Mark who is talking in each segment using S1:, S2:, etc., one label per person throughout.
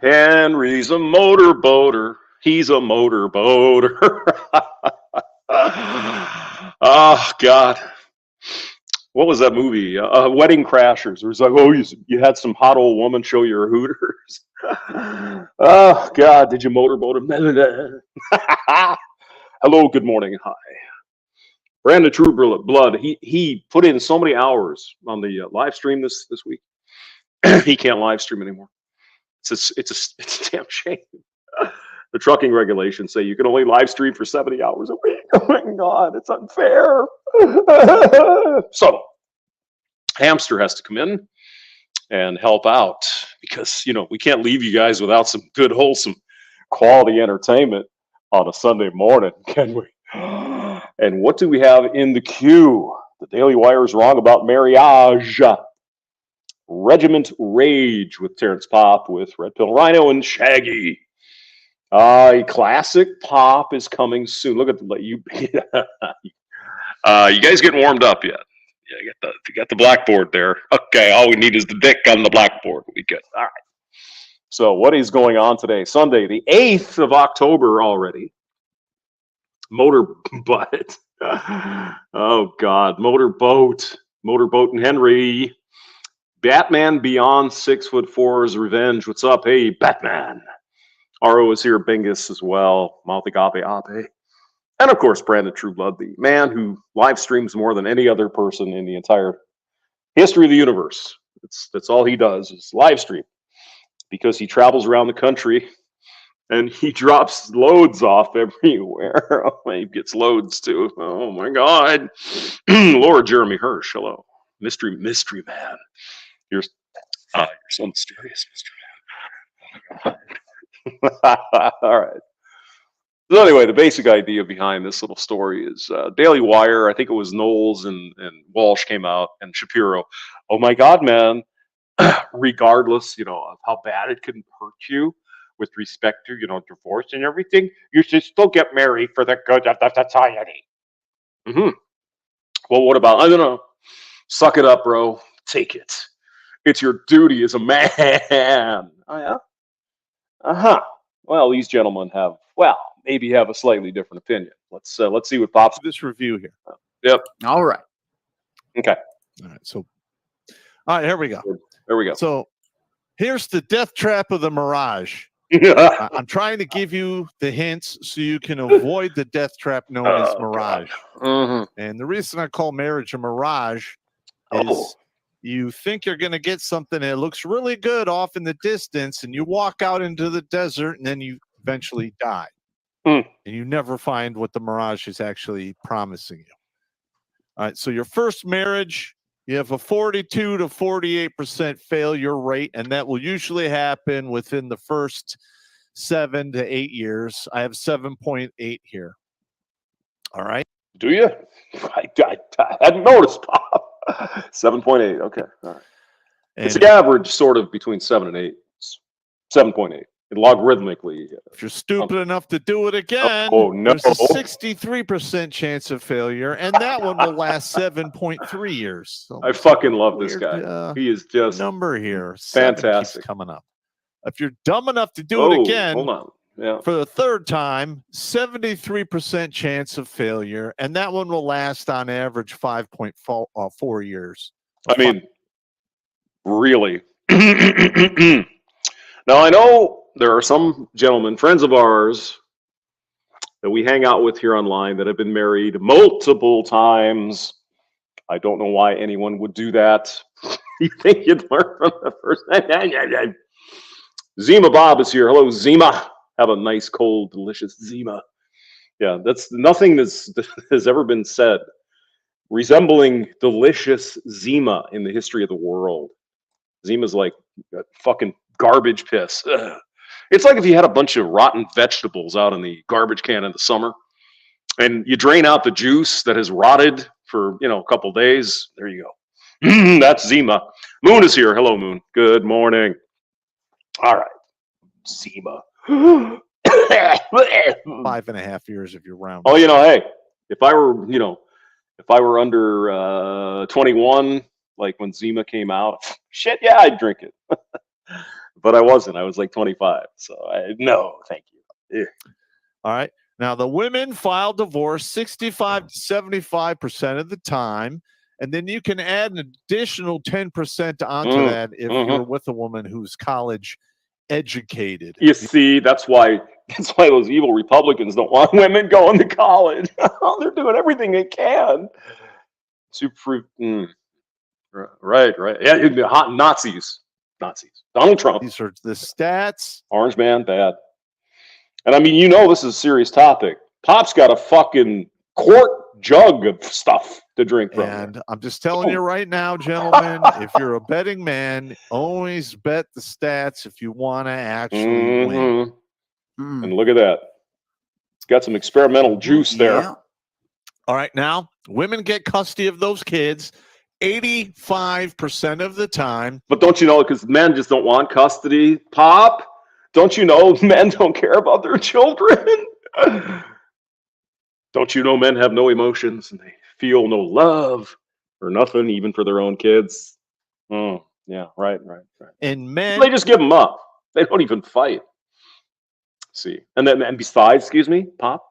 S1: Henry's a motorboater. He's a motorboater. Oh, God. What was that movie? Wedding Crashers. It was like, oh, you had some hot old woman show your hooters. Oh, God. Did you motorboat him? Hello, good morning, and hi. Brandon True Blood. He put in so many hours on the live stream this week. He can't live stream anymore. It's a damn shame. The trucking regulations say you can only live stream for 70 hours a week. Oh my God, it's unfair. So, Hamster has to come in and help out because, we can't leave you guys without some good, wholesome, quality entertainment on a Sunday morning, can we? And what do we have in the queue? The Daily Wire is wrong about marriage. Regiment Rage with Terrence Popp, with Red Pill Rhino and Shaggy. A classic Popp is coming soon. Look at you. You guys getting warmed up yet? Yeah, you got the blackboard there. Okay, all we need is the dick on the blackboard. We good. All right. So what is going on today? Sunday, the 8th of October already. Motor butt. Oh God, motorboat and Henry. Batman Beyond 6'4"'s Revenge. What's up? Hey, Batman. Aro is here. Bingus as well. Maltagape Ape. And of course, Brandon Trueblood, the man who live streams more than any other person in the entire history of the universe. That's all he does is live stream because he travels around the country and he drops loads off everywhere. He gets loads too. Oh my God. Lord Jeremy Hirsch. Hello. Mystery man. You're so mysterious, Mr. Man. All right. So anyway, the basic idea behind this little story is Daily Wire. I think it was Knowles and Walsh came out and Shapiro. Oh my God, man! Regardless, of how bad it can hurt you with respect to divorce and everything, you should still get married for the good of the society. Mm-hmm. Well, what about I don't know? Suck it up, bro. Take it. It's your duty as a man. Oh yeah. Uh-huh. Well, these gentlemen maybe have a slightly different opinion. Let's see what pops.
S2: This review here.
S1: Yep.
S2: All right.
S1: Okay.
S2: All right. Here we go.
S1: There we go.
S2: So here's the death trap of the Mirage. I'm trying to give you the hints so you can avoid the death trap known as Mirage.
S1: Mm-hmm.
S2: And the reason I call marriage a mirage is you think you're going to get something that looks really good off in the distance, and you walk out into the desert, and then you eventually die. And you never find what the mirage is actually promising you. All right, so your first marriage, you have a 42 to 48% failure rate, and that will usually happen within the first 7 to 8 years. I have 7.8 here. All right.
S1: Do you? I hadn't noticed, Pop. 7.8. Okay. All right. And it's the average sort of between 7 and 8. 7.8. Logarithmically.
S2: If you're stupid enough to do it again,
S1: no.
S2: There's a 63% chance of failure, and that one will last 7.3 years. So
S1: I fucking love this guy. He is just
S2: number here.
S1: Fantastic.
S2: Coming up. If you're dumb enough to do it again,
S1: hold on. Yeah.
S2: For the third time, 73% chance of failure, and that one will last on average 5.4 years.
S1: I mean, really. Now, I know there are some gentlemen, friends of ours, that we hang out with here online that have been married multiple times. I don't know why anyone would do that. You think you'd learn from the first time? Zima Bob is here. Hello, Zima. Have a nice, cold, delicious Zima. Yeah, that's nothing has ever been said resembling delicious Zima in the history of the world. Zima's like fucking garbage piss. Ugh. It's like if you had a bunch of rotten vegetables out in the garbage can in the summer, and you drain out the juice that has rotted for a couple days. There you go. That's Zima. Moon is here. Hello, Moon. Good morning. All right, Zima.
S2: 5.5 years if you're round.
S1: Oh, hey, if I were under 21, like when Zima came out, shit, yeah, I'd drink it. but I wasn't. I was like 25. So no, thank you. Yeah.
S2: All right. Now, the women file divorce 65 to 75% of the time. And then you can add an additional 10% onto that if you're with a woman who's college educated.
S1: You see, that's why those evil Republicans don't want women going to college. They're doing everything they can to prove. Right. Yeah, the hot Nazis. Donald Trump.
S2: These are the stats.
S1: Orange man, bad. And I mean, this is a serious topic. Pop's got a fucking quart jug of stuff to drink from.
S2: And I'm just telling you right now, gentlemen, if you're a betting man, always bet the stats if you want to actually win.
S1: And look at that. It's got some experimental juice there.
S3: Yeah.
S2: All right. Now, women get custody of those kids 85% of the time.
S1: But don't you know, because men just don't want custody, Pop? Don't you know men don't care about their children? Don't you know men have no emotions and they feel no love or nothing, even for their own kids? Yeah, right.
S2: And men,
S1: they just give them up. They don't even fight. See, and besides, excuse me, Pop,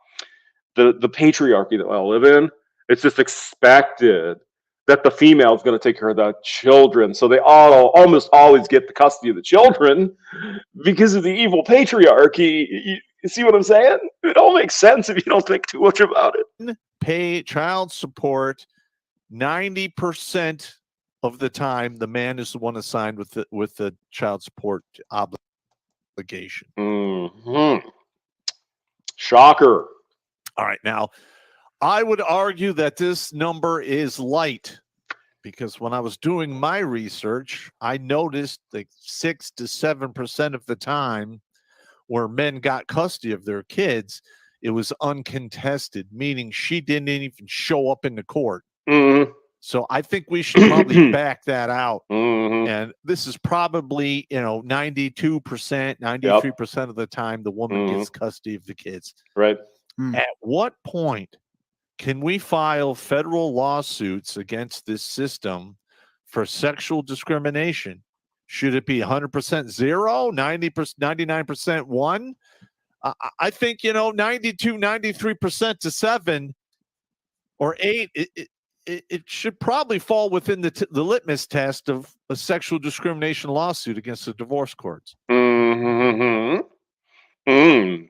S1: the patriarchy that I live in, it's just expected that the female is going to take care of the children. So they almost always get the custody of the children because of the evil patriarchy. You see what I'm saying? It all makes sense if you don't think too much about it.
S2: Pay child support 90% of the time. The man is the one assigned with the child support obligation.
S1: Shocker.
S2: All right. Now, I would argue that this number is light because when I was doing my research, I noticed like 6 to 7% of the time where men got custody of their kids, it was uncontested, meaning she didn't even show up in the court. So I think we should probably back that out. And this is probably, 92%, 93% of the time the woman gets custody of the kids.
S1: Right.
S2: At what point can we file federal lawsuits against this system for sexual discrimination? Should it be 100% zero, 90%, 99% one? I think, 92, 93% to 7 or 8, it should probably fall within the litmus test of a sexual discrimination lawsuit against the divorce courts.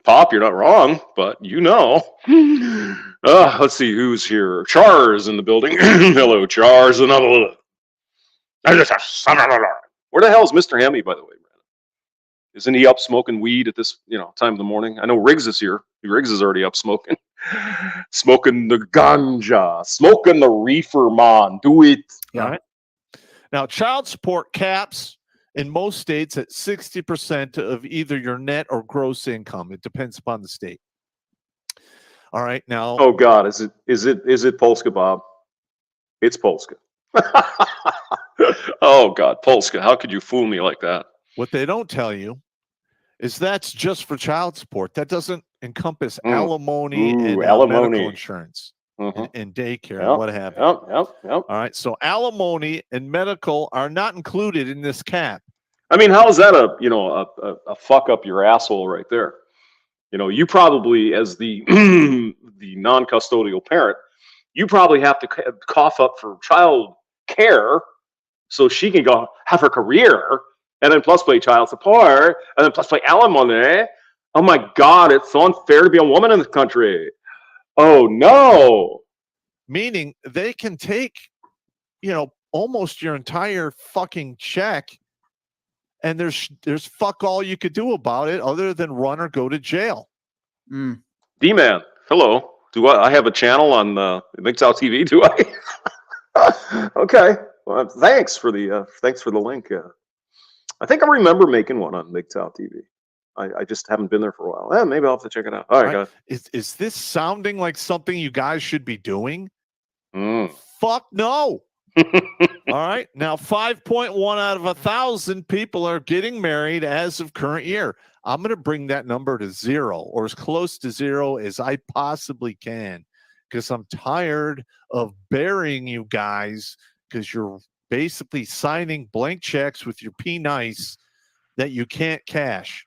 S1: Pop, you're not wrong, but let's see who's here. Char's in the building. Hello, Char's. Where the hell is Mr. Hemi, by the way? Isn't he up smoking weed at this, time of the morning? I know Riggs is here. Riggs is already up smoking. Smoking the ganja. Smoking the reefer, man. Do it.
S2: Yeah. All right. Now, child support caps in most states at 60% of either your net or gross income. It depends upon the state. All right. Now.
S1: Oh God, is it Polska, Bob? It's Polska. Oh God, Polska. How could you fool me like that?
S2: What they don't tell you is that's just for child support. That doesn't encompass alimony and medical insurance and daycare and what have you.
S1: Yep.
S2: All right. So alimony and medical are not included in this cap.
S1: I mean, how is that a fuck up your asshole right there? You probably, as the the non-custodial parent, you probably have to cough up for child care so she can go have her career and then plus pay child support and then plus pay alimony. Oh my God, it's so unfair to be a woman in this country. Oh no.
S2: Meaning they can take, almost your entire fucking check and there's fuck all you could do about it other than run or go to jail.
S1: D-Man, hello. Do I have a channel on MGTOW TV? Do I? Okay. Well, thanks for the link. I think I remember making one on MGTOW TV. I just haven't been there for a while. Maybe I'll have to check it out. All right.
S2: Is this sounding like something you guys should be doing? Fuck no. All right. Now, 5.1 out of 1,000 people are getting married as of current year. I'm going to bring that number to 0 or as close to 0 as I possibly can because I'm tired of burying you guys because you're basically signing blank checks with your P-Nice that you can't cash.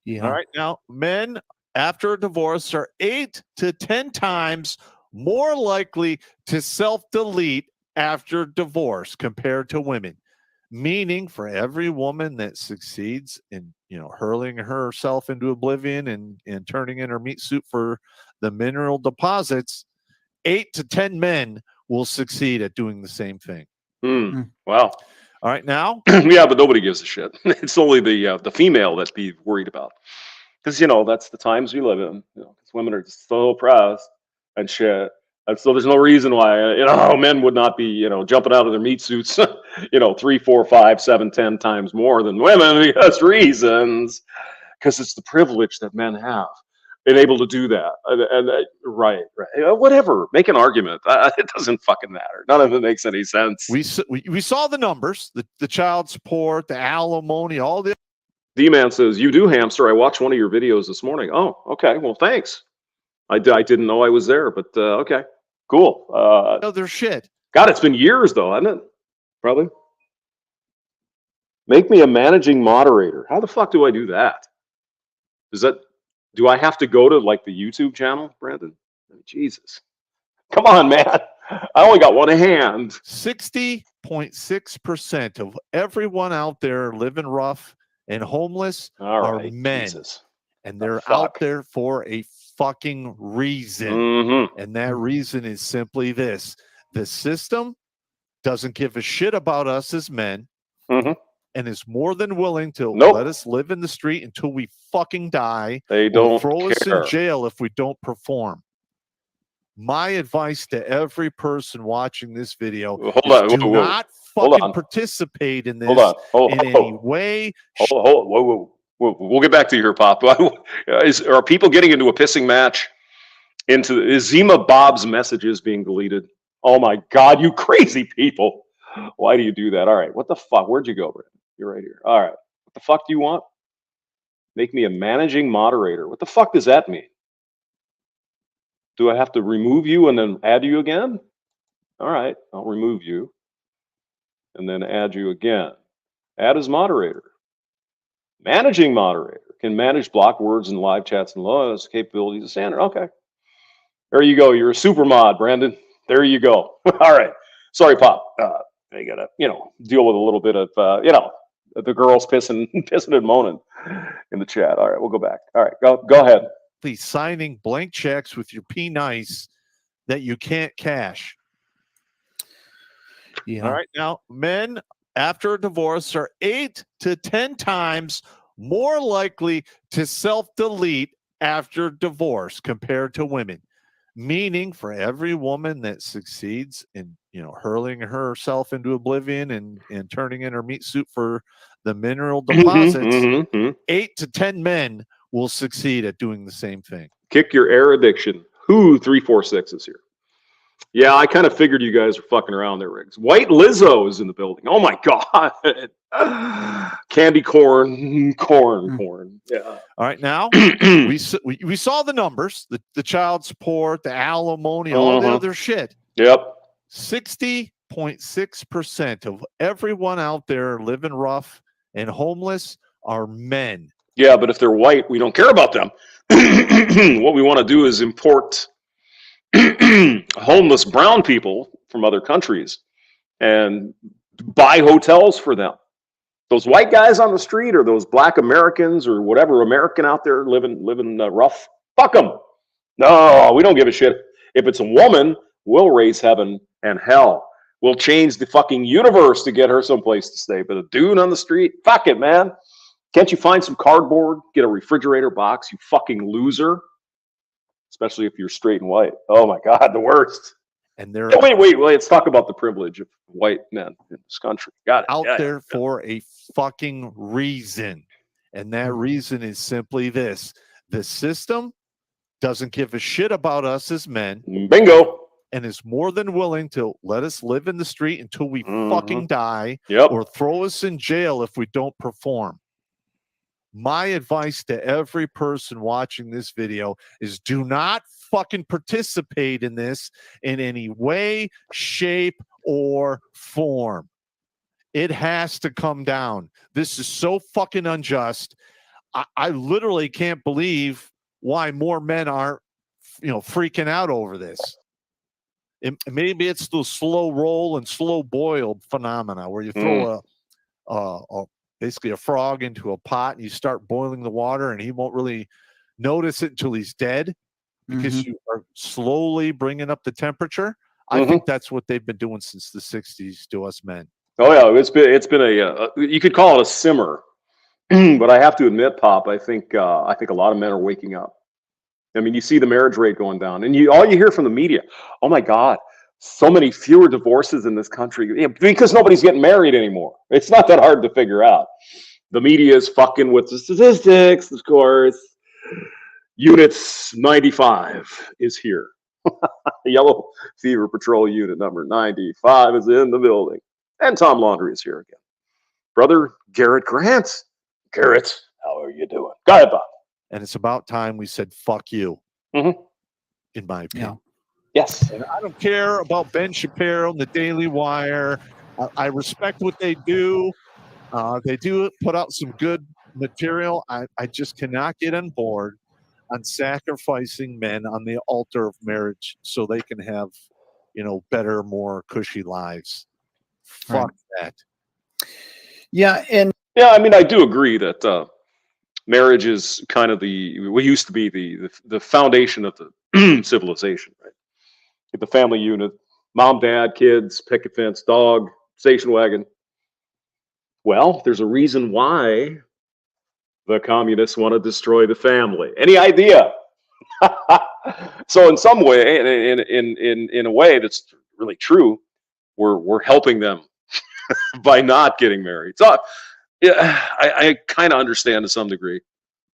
S3: Yeah.
S2: All right. Now, men after a divorce are 8 to 10 times more likely to self-delete after divorce compared to women. Meaning, for every woman that succeeds in, hurling herself into oblivion and turning in her meat suit for the mineral deposits, 8 to 10 men will succeed at doing the same thing.
S1: Wow.
S2: All right, now.
S1: Yeah, but nobody gives a shit. It's only the female that be worried about, because that's the times we live in. 'Cause women are just so oppressed and shit, and so there's no reason why men would not be jumping out of their meat suits 3, 4, 5, 7, 10 times more than women, because reasons, because it's the privilege that men have been able to do that. And right, whatever, make an argument. It doesn't fucking matter. None of it makes any sense.
S2: We saw the numbers, the child support, the alimony, all the.
S1: D-Man says, you do hamster. I watched one of your videos this morning. Oh, okay. Well, thanks. I didn't know I was there, but okay, cool.
S2: Other shit.
S1: God, it's been years though, hasn't it? Probably. Make me a managing moderator. How the fuck do I do that? Do I have to go to like the YouTube channel, Brandon? Jesus. Come on, man. I only got one hand.
S2: 60.6% of everyone out there living rough and homeless are men.
S1: Jesus.
S2: And they're out there for a fucking reason.
S1: Mm-hmm.
S2: And that reason is simply this. The system doesn't give a shit about us as men.
S1: Mm-hmm.
S2: And is more than willing to let us live in the street until we fucking die.
S1: They don't
S2: throw us
S1: care.
S2: in jail if we don't perform. My advice to every person watching this video is do not fucking participate in this in any way.
S1: Whoa. We'll get back to your Popp. Are people getting into a pissing match? Is Zima Bob's messages being deleted? Oh my God, you crazy people. Why do you do that? All right, what the fuck? Where'd you go, Brandon? You're right here. All right. What the fuck do you want? Make me a managing moderator. What the fuck does that mean? Do I have to remove you and then add you again? All right, I'll remove you and then add you again. Add as moderator. Managing moderator can manage block words and live chats and laws capabilities of standard. Okay. There you go. You're a super mod, Brandon. There you go. All right. Sorry, Popp. I gotta, deal with a little bit of, the girls pissing and moaning in the chat. All right, we'll go back. All right, go ahead.
S2: Please, signing blank checks with your P-Nice that you can't cash.
S3: Yeah.
S2: All right, now, men after a divorce are 8 to 10 times more likely to self-delete after divorce compared to women. Meaning, for every woman that succeeds in, hurling herself into oblivion and turning in her meat suit for the mineral deposits, 8 to 10 men will succeed at doing the same thing.
S1: Kick your air addiction. Who 346 is here? Yeah, I kind of figured you guys were fucking around there, Riggs. White Lizzo is in the building. Oh my God. Candy corn. Yeah.
S2: All right, now we saw the numbers, the child support, the alimony, all the other shit.
S1: Yep.
S2: 60.6% of everyone out there living rough and homeless are men.
S1: Yeah, but if they're white, we don't care about them. What we want to do is import homeless brown people from other countries and buy hotels for them. Those white guys on the street, or those black Americans, or whatever American out there living rough, fuck them. No, we don't give a shit. If it's a woman, we'll raise heaven and hell. We'll change the fucking universe to get her someplace to stay. But a dude on the street, fuck it, man. Can't you find some cardboard? Get a refrigerator box, you fucking loser. Especially if you're straight and white. Oh my God, the worst.
S2: And they're
S1: wait. Let's talk about the privilege of white men in this country. Got it.
S2: Out there for a fucking reason. And that reason is simply this. The system doesn't give a shit about us as men.
S1: Bingo.
S2: And is more than willing to let us live in the street until we fucking die.
S1: Yep.
S2: Or throw us in jail if we don't perform. My advice to every person watching this video is do not fucking participate in this in any way, shape, or form. It has to come down. This is so fucking unjust. I literally can't believe why more men aren't, freaking out over this. Maybe it's the slow roll and slow boil phenomena where you throw basically a frog into a pot and you start boiling the water and he won't really notice it until he's dead because you are slowly bringing up the temperature. I think that's what they've been doing since the 60s to us men.
S1: Oh yeah, it's been a you could call it a simmer, but I have to admit, Pop, I think a lot of men are waking up. I mean, you see the marriage rate going down, and all you hear from the media, oh my God, so many fewer divorces in this country because nobody's getting married anymore. It's not that hard to figure out. The media is fucking with the statistics, of course. Units 95 is here. Yellow Fever Patrol unit number 95 is in the building. And Tom Laundrie is here again. Brother Garrett Grant. Garrett, how are you doing? Go ahead, Bob.
S2: And it's about time we said, fuck you, in my opinion.
S1: Yeah. Yes.
S2: And I don't care about Ben Shapiro and the Daily Wire. I respect what they do. They do put out some good material. I just cannot get on board on sacrificing men on the altar of marriage so they can have, better, more cushy lives. Fuck that.
S3: Yeah. And
S1: yeah, I mean, I do agree that marriage is kind of what used to be the foundation of the civilization, right? Get the family unit, mom, dad, kids, picket fence, dog, station wagon. Well, there's a reason why the communists want to destroy the family. Any idea? So in some way, in a way that's really true, we're helping them by not getting married. So yeah, I kind of understand to some degree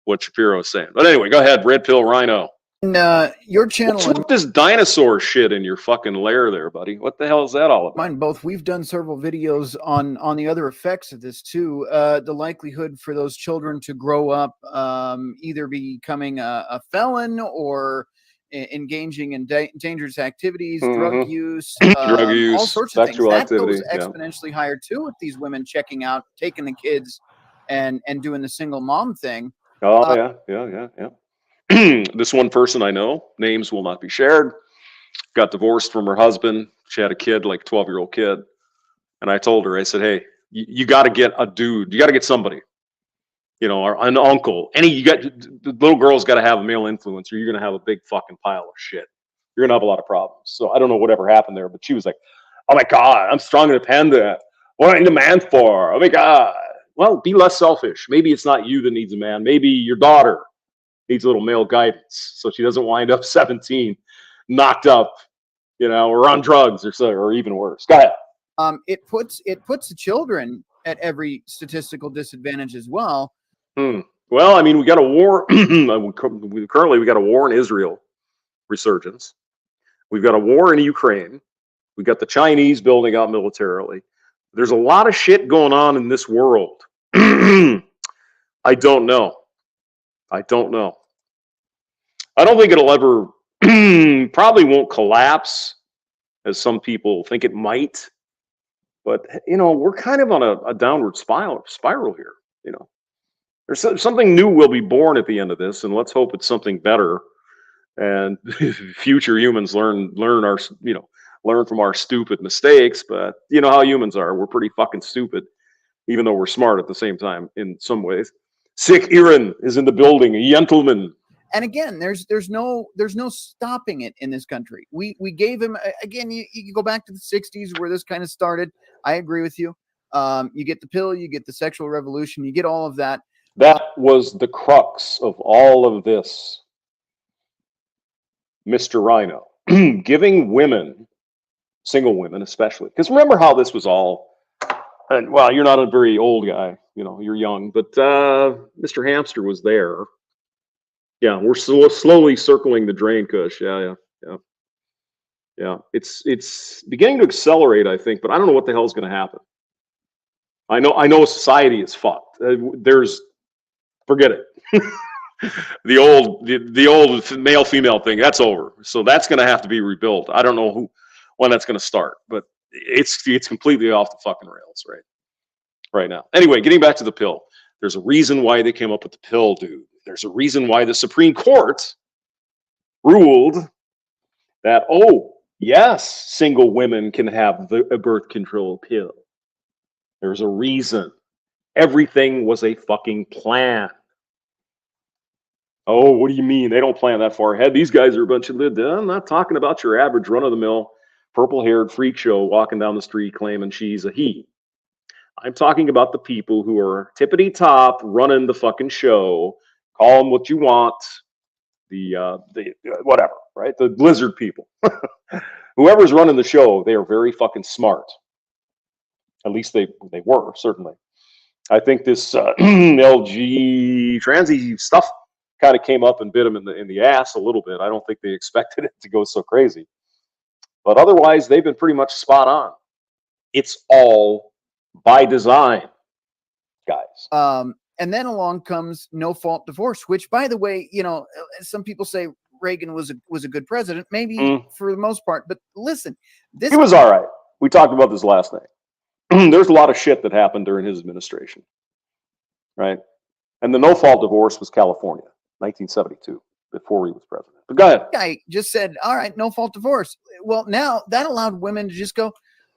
S1: what Shapiro is saying. But anyway, go ahead, Red Pill Rhino.
S3: Your channel.
S1: What's with this dinosaur shit in your fucking lair there, buddy? What the hell is that all about?
S3: Mine both. We've done several videos on the other effects of this too. The likelihood for those children to grow up either becoming a felon or engaging in dangerous activities, drug use, all sorts of things. That goes exponentially higher too with these women checking out, taking the kids, and doing the single mom thing.
S1: Oh yeah. This one person I know, names will not be shared, got divorced from her husband. She had a kid, like a 12-year-old kid. And I told her, I said, hey, you got to get a dude. You got to get somebody, or an uncle. The little girl's got to have a male influence or you're going to have a big fucking pile of shit. You're going to have a lot of problems. So I don't know whatever happened there, but she was like, oh my God, I'm strong and independent. What do I need a man for? Oh my God. Well, be less selfish. Maybe it's not you that needs a man. Maybe your daughter needs a little male guidance so she doesn't wind up 17, knocked up, or on drugs or even worse. Go ahead.
S3: It puts the children at every statistical disadvantage as well.
S1: Well, I mean, we got a war. Currently, we got a war in Israel, resurgence. We've got a war in Ukraine. We got the Chinese building out militarily. There's a lot of shit going on in this world. I don't know. I don't think it'll ever, probably won't collapse as some people think it might. But, we're kind of on a downward spiral here. There's something new will be born at the end of this, and let's hope it's something better. And future humans learn from our stupid mistakes. But you know how humans are. We're pretty fucking stupid, even though we're smart at the same time in some ways. Sick Iran is in the building, a gentleman.
S3: And again, there's no stopping it in this country. We gave him again. You go back to the 60s where this kind of started. I agree with you. You get the pill, you get the sexual revolution, you get all of that.
S1: That was the crux of all of this, Mr. Rhino, giving women, single women especially, because remember how this was all. And well, you're not a very old guy, you're young, but Mr. Hamster was there. Yeah, we're slowly circling the drain, Kush. Yeah. It's beginning to accelerate, I think, but I don't know what the hell is going to happen. I know society is fucked. Forget it. the old male female thing, that's over. So that's going to have to be rebuilt. I don't know when that's going to start, but it's completely off the fucking rails, right? right now. Anyway, getting back to the pill. There's a reason why they came up with the pill, dude. There's a reason why the Supreme Court ruled that, oh, yes, single women can have a birth control pill. There's a reason. Everything was a fucking plan. Oh, what do you mean? They don't plan that far ahead. These guys are a bunch of... I'm not talking about your average run-of-the-mill, purple-haired freak show walking down the street claiming she's a he. I'm talking about the people who are tippity-top running the fucking show. Call them what you want. The whatever, right? The lizard people. Whoever's running the show, they are very fucking smart. At least they were, certainly. I think this LG transy stuff kind of came up and bit them in the ass a little bit. I don't think they expected it to go so crazy. But otherwise, they've been pretty much spot on. It's all by design, guys.
S3: And then along comes no-fault divorce, which, by the way, you know, some people say Reagan was a good president, maybe for the most part. But listen,
S1: he was all right. We talked about this last night. There's a lot of shit that happened during his administration, right? And the no-fault divorce was California, 1972, before he was president. But go ahead.
S3: Guy just said, all right, no-fault divorce. Well, now that allowed women to just go,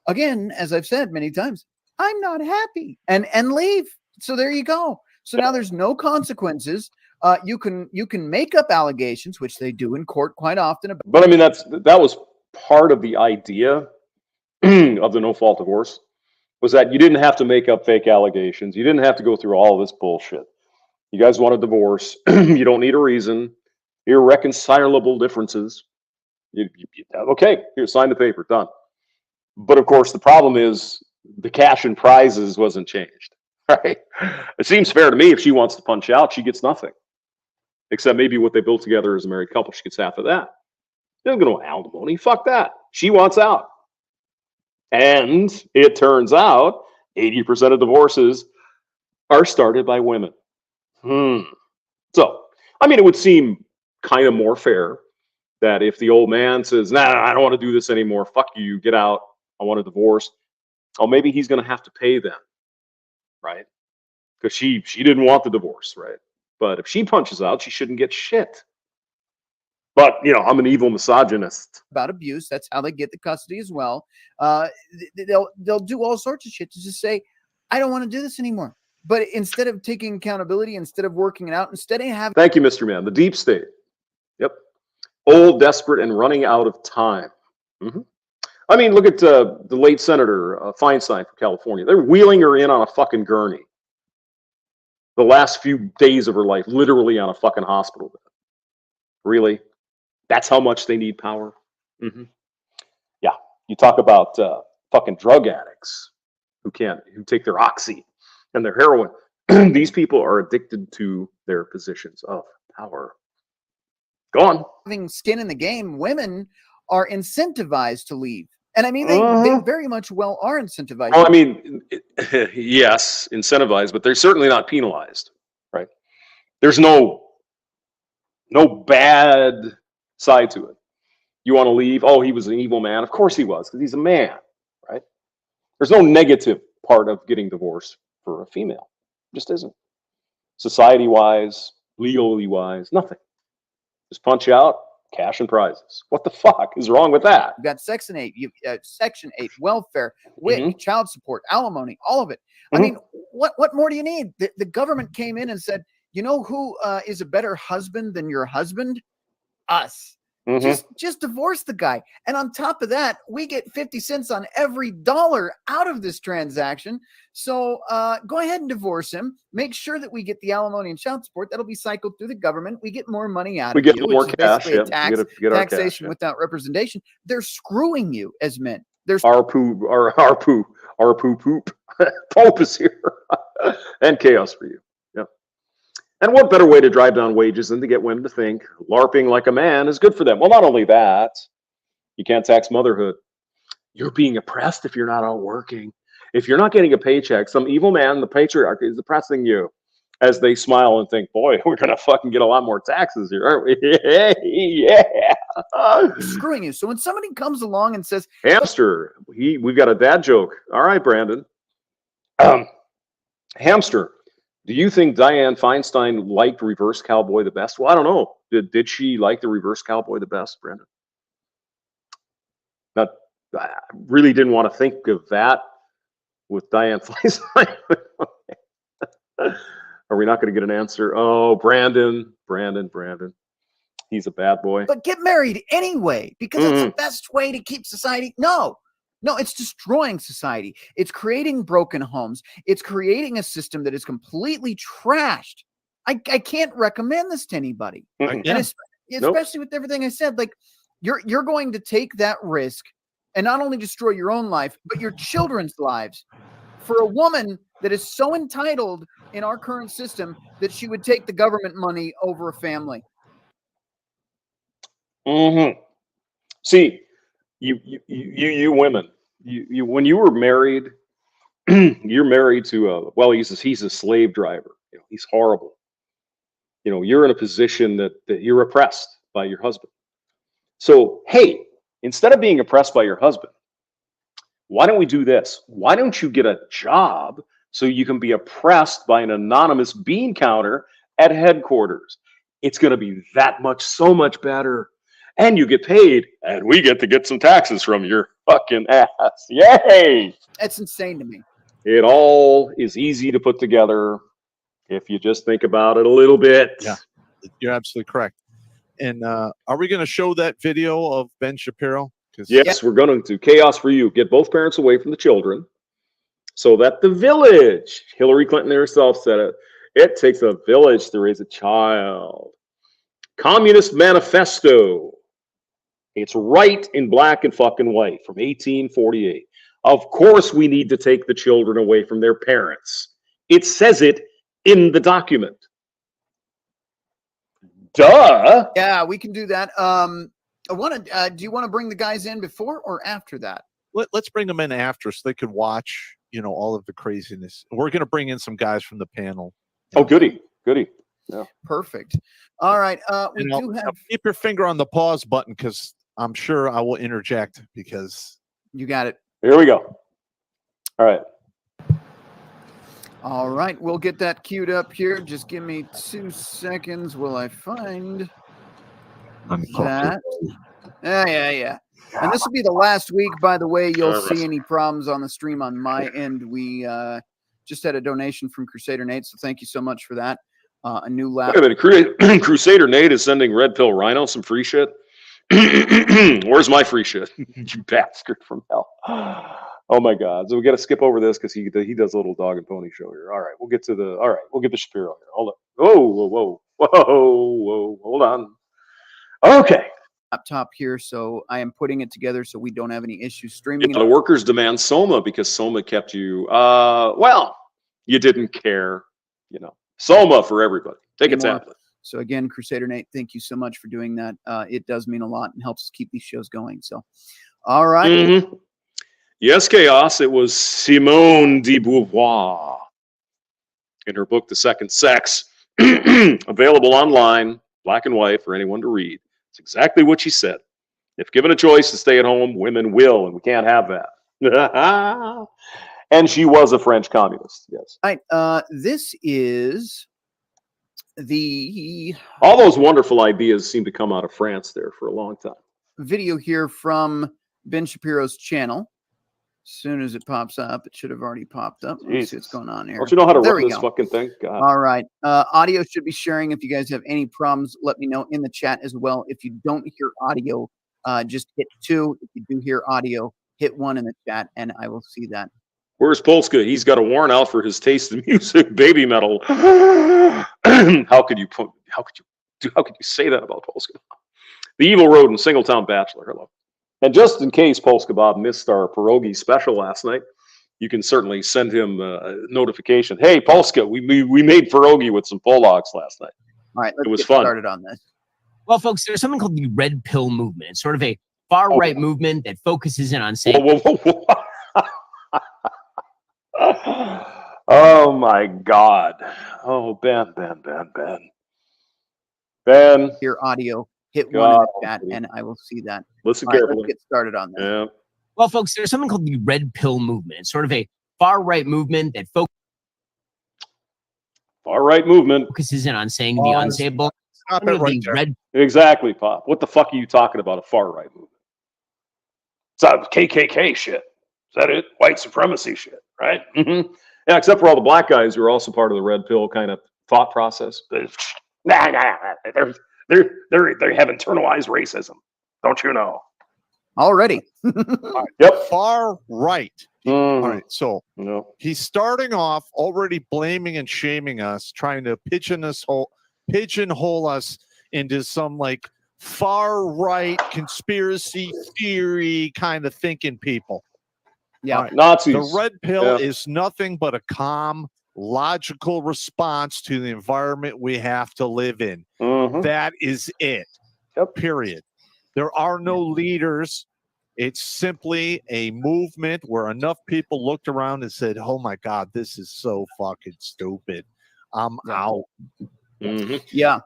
S3: again, as I've said many times, I'm not happy, and leave. So there you go. So now there's no consequences. You can make up allegations, which they do in court quite often.
S1: But I mean, that was part of the idea of the no-fault divorce, was that you didn't have to make up fake allegations. You didn't have to go through all this bullshit. You guys want a divorce. You don't need a reason. Irreconcilable differences. Okay, here, sign the paper, done. But of course, the problem is the cash and prizes wasn't changed. Right? It seems fair to me. If she wants to punch out, she gets nothing, except maybe what they built together as a married couple. She gets half of that. There's no alimony. Fuck that. She wants out. And it turns out 80% of divorces are started by women. So, I mean, it would seem kind of more fair that if the old man says, nah, I don't want to do this anymore. Fuck you. Get out. I want a divorce. Oh, maybe he's going to have to pay them. Right? Because she didn't want the divorce, right? But if she punches out, she shouldn't get shit. But, you know, I'm an evil misogynist.
S3: About abuse, that's how they get the custody as well. They'll do all sorts of shit to just say, I don't want to do this anymore. But instead of taking accountability, instead of working it out, instead of having...
S1: Thank you, Mr. Man. The deep state. Yep. Old, desperate, and running out of time. I mean, look at the late Senator Feinstein from California. They're wheeling her in on a fucking gurney. The last few days of her life, literally on a fucking hospital bed. Really? That's how much they need power? Yeah. You talk about fucking drug addicts who take their oxy and their heroin. These people are addicted to their positions of power. Go on.
S3: Having skin in the game, women are incentivized to leave. And I mean, they very much well are incentivized.
S1: Well, I mean, yes, incentivized, but they're certainly not penalized, right? There's no bad side to it. You want to leave? Oh, he was an evil man. Of course he was, because he's a man, right? There's no negative part of getting divorced for a female. It just isn't. Society-wise, legally-wise, nothing. Just punch out. Cash and prizes. What the fuck is wrong with that?
S3: You've got Section 8, Section 8, welfare, WIC, child support, alimony, all of it. I mean, what more do you need? The government came in and said, you know who is a better husband than your husband? Us. Just divorce the guy. And on top of that, we get 50 cents on every dollar out of this transaction. So go ahead and divorce him. Make sure that we get the alimony and child support. That'll be cycled through the government. We get more money out of you.
S1: We get more cash.
S3: Get
S1: cash,
S3: taxation without representation. They're screwing you as men. There's
S1: our poop. Popp is here. And chaos for you. Yep. And what better way to drive down wages than to get women to think LARPing like a man is good for them? Well, not only that, you can't tax motherhood. You're being oppressed if you're not out working. If you're not getting a paycheck, some evil man, the patriarchy, is oppressing you. As they smile and think, boy, we're going to fucking get a lot more taxes here, aren't we? Yeah.
S3: Screwing you. So when somebody comes along and says,
S1: Hamster, we've got a dad joke. All right, Brandon. Hamster, do you think Dianne Feinstein liked Reverse Cowboy the best? Well, I don't know. Did she like the Reverse Cowboy the best, Brandon? Not, I really didn't want to think of that with Dianne Feinstein. Are we not going to get an answer? Oh, Brandon. He's a bad boy.
S3: But get married anyway, because it's the best way to keep society. No, it's destroying society. It's creating broken homes. It's creating a system that is completely trashed. I can't recommend this to anybody. And especially with everything I said, like you're going to take that risk and not only destroy your own life, but your children's lives for a woman that is so entitled in our current system that she would take the government money over a family.
S1: See, you women, you when you were married, you're married to he's a slave driver. You know, he's horrible. You know, you're in a position that you're oppressed by your husband. So, hey, instead of being oppressed by your husband, why don't we do this? Why don't you get a job so you can be oppressed by an anonymous bean counter at headquarters? It's going to be so much better. And you get paid, and we get to get some taxes from your fucking ass. Yay!
S3: That's insane to me.
S1: It all is easy to put together if you just think about it a little bit.
S2: Yeah, you're absolutely correct. And are we going to show that video of Ben Shapiro?
S1: Yes, we're going to. Chaos for you. Get both parents away from the children so that the village, Hillary Clinton herself said it, it takes a village to raise a child. Communist Manifesto. It's right in black and fucking white from 1848. Of course we need to take the children away from their parents. It says it in the document. Duh.
S3: Yeah, we can do that. Do you want to bring the guys in before or after that?
S2: Let's bring them in after so they could watch, all of the craziness. We're going to bring in some guys from the panel.
S1: Oh, goody. Yeah.
S3: Perfect. All right.
S2: Keep your finger on the pause button because I'm sure I will interject because
S3: you got it.
S1: Here we go. All right.
S3: All right. We'll get that queued up here. Just give me 2 seconds while I find that. Yeah. And this will be the last week, by the way. You'll see any problems on the stream on my end. We just had a donation from Crusader Nate, so thank you so much for that. A new lap.
S1: Wait a minute. Crusader Nate is sending Red Pill Rhino some free shit. Where's my free shit? You bastard from hell. Oh my God. So we got to skip over this because he does a little dog and pony show here. All right. We'll get the Shapiro here. Hold on. Whoa. Hold on. Okay.
S3: Laptop here, so I am putting it together so we don't have any issues streaming.
S1: The workers demand Soma because Soma kept you, you didn't care, Soma for everybody. Take a tablet.
S3: So again, Crusader Nate, thank you so much for doing that. It does mean a lot and helps us keep these shows going. So, all right.
S1: Yes, Chaos. It was Simone de Beauvoir in her book, The Second Sex, available online, black and white for anyone to read. It's exactly what she said. If given a choice to stay at home, women will, and we can't have that. And she was a French communist. Yes.
S3: All right. This is
S1: all those wonderful ideas seem to come out of France there for a long time.
S3: Video here from Ben Shapiro's channel. As soon as it pops up, it should have already popped up. Let's see what's going on here.
S1: Don't you know how to run this fucking thing? God.
S3: All right. Audio should be sharing. If you guys have any problems, let me know in the chat as well. If you don't hear audio, just hit 2. If you do hear audio, hit 1 in the chat, and I will see that.
S1: Where's Polska? He's got a warrant out for his taste in music, baby metal. How could you say that about Polska? The Evil Rodent, Singletown Bachelor. Hello. And just in case Polska Bob missed our pierogi special last night, you can certainly send him a notification. Hey, Polska, we made pierogi with some Polacks last night.
S3: All right, let's get
S1: fun.
S3: started on this.
S4: Well, folks, there's something called the Red Pill movement. It's sort of a far-right movement that focuses in on saying...
S1: Whoa. Oh my God! Oh, Ben.
S3: Hear audio. Hit 1 in the chat, and I will see that.
S1: Listen carefully.
S3: Let's get started on that.
S1: Yeah.
S4: Well, folks, there's something called the Red Pill movement. It's sort of a far-right movement that focuses.
S1: Far right movement.
S4: focuses in on saying the unsayable.
S2: Stop it right there.
S4: Red
S1: Exactly, Pop. What the fuck are you talking about? A far right movement? It's not KKK shit. Is that it? White supremacy shit, right? Mm-hmm. Yeah, except for all the black guys who are also part of the red pill kind of thought process. Nah, they have internalized racism. Don't you know?
S3: Already.
S1: Yep.
S2: Far right.
S1: Mhm.
S2: All right. So
S1: No.
S2: he's starting off already blaming and shaming us, trying to pigeonhole us into some like far right conspiracy theory kind of thinking people.
S3: Yeah.
S2: All right.
S1: Nazis.
S2: The red pill
S1: Yeah.
S2: is nothing but a calm, logical response to the environment we have to live in.
S1: Mhm.
S2: That is it.
S1: Yep.
S2: Period. There are no leaders. It's simply a movement where enough people looked around and said, "Oh my God, this is so fucking stupid. I'm out."
S1: Mhm.
S3: Yeah.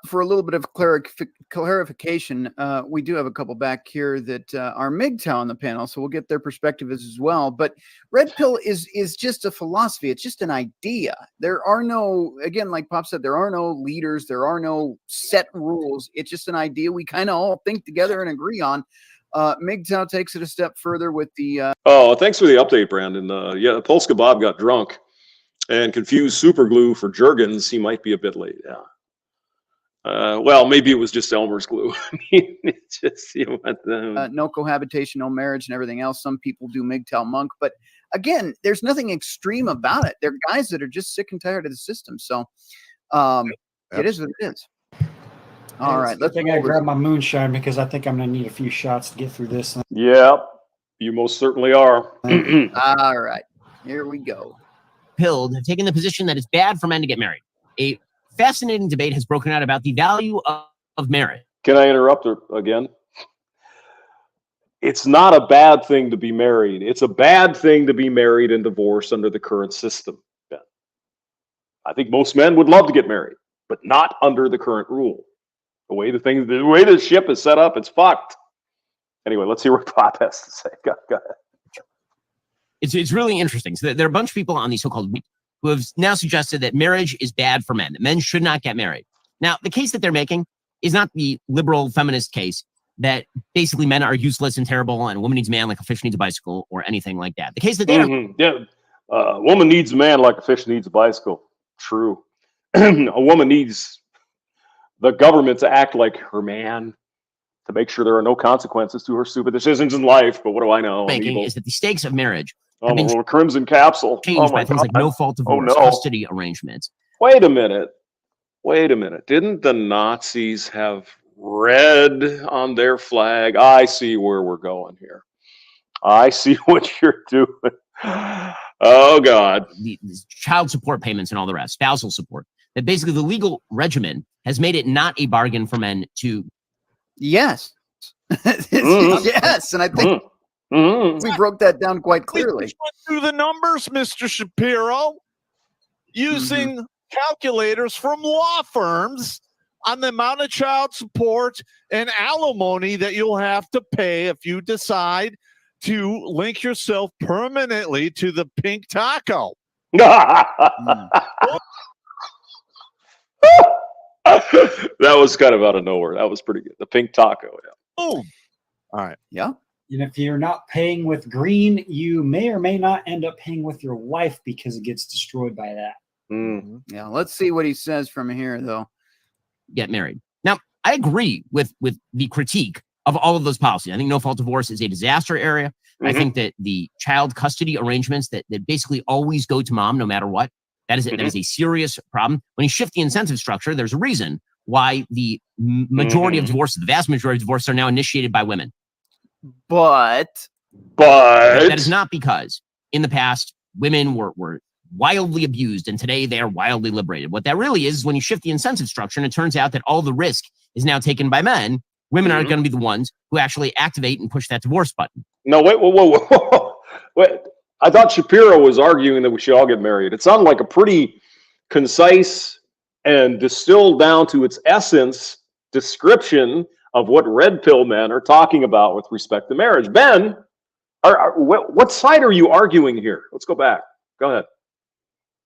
S3: For a little bit of clarification, we do have a couple back here that are MGTOW on the panel, so we'll get their perspective as well. But red pill is just a philosophy. It's just an idea. There are no, again, like Pop said, there are no leaders. There are no set rules. It's just an idea we kind of all think together and agree on. MGTOW takes it a step further with the
S1: Oh, thanks for the update, Brandon. Yeah, Polska Bob got drunk and confused super glue for Jergens. He might be a bit late. Yeah. Well, maybe it was just Elmer's glue. I mean, it's just
S3: no cohabitation, no marriage, and everything else. Some people do MGTOW monk, but again, there's nothing extreme about it. They're guys that are just sick and tired of the system. So it is what it is. All right,
S5: let's. I gotta grab my moonshine because I think I'm gonna need a few shots to get through this.
S1: Yeah, you most certainly are.
S3: All right, here we go.
S4: pilled have taken the position that it's bad for men to get married. A fascinating debate has broken out about the value of marriage.
S1: Can I interrupt again? It's not a bad thing to be married. It's a bad thing to be married and divorced under the current system. Yeah. I think most men would love to get married, but not under the current rule. The way the ship is set up, it's fucked. Anyway, let's hear what Pop has to say. Go ahead.
S4: It's really interesting. So there are a bunch of people on the so-called who have now suggested that marriage is bad for men, that men should not get married. Now, the case that they're making is not the liberal feminist case that basically men are useless and terrible and a woman needs a man like a fish needs a bicycle or anything like that. The case that they
S1: a woman needs a man like a fish needs a bicycle. True. A woman needs the government to act like her man to make sure there are no consequences to her stupid decisions in life. But what do I know?
S4: making is that the stakes of marriage
S1: have been a crimson capsule
S4: changed by things like no-fault divorce, custody arrangements.
S1: Wait a minute. Didn't the Nazis have red on their flag? I see where we're going here. I see what you're doing. Oh, God.
S4: The child support payments and all the rest, spousal support. That basically the legal regimen has made it not a bargain for men to.
S3: Yes. Yes. And I think we broke that down quite clearly.
S2: We went through the numbers, Mr. Shapiro, using calculators from law firms on the amount of child support and alimony that you'll have to pay if you decide to link yourself permanently to the pink taco.
S1: That was kind of out of nowhere. That was pretty good. The pink taco. Yeah.
S2: Boom. All right.
S3: Yeah.
S5: And if you're not paying with green, you may or may not end up paying with your wife because it gets destroyed by that.
S3: Yeah. Let's see what he says from here, though.
S4: Get married. Now, I agree with the critique of all of those policies. I think no-fault divorce is a disaster area. I think that the child custody arrangements that basically always go to mom no matter what, that is a serious problem. When you shift the incentive structure, there's a reason why the majority of divorces, the vast majority of divorces, are now initiated by women.
S3: But
S4: that is not because in the past women were wildly abused and today they are wildly liberated. What that really is when you shift the incentive structure and it turns out that all the risk is now taken by men, women are going to be the ones who actually activate and push that divorce button.
S1: No, wait. I thought Shapiro was arguing that we should all get married. It sounded like a pretty concise and distilled down to its essence description of what red pill men are talking about with respect to marriage. Ben, what side are you arguing here? Let's go back. Go ahead.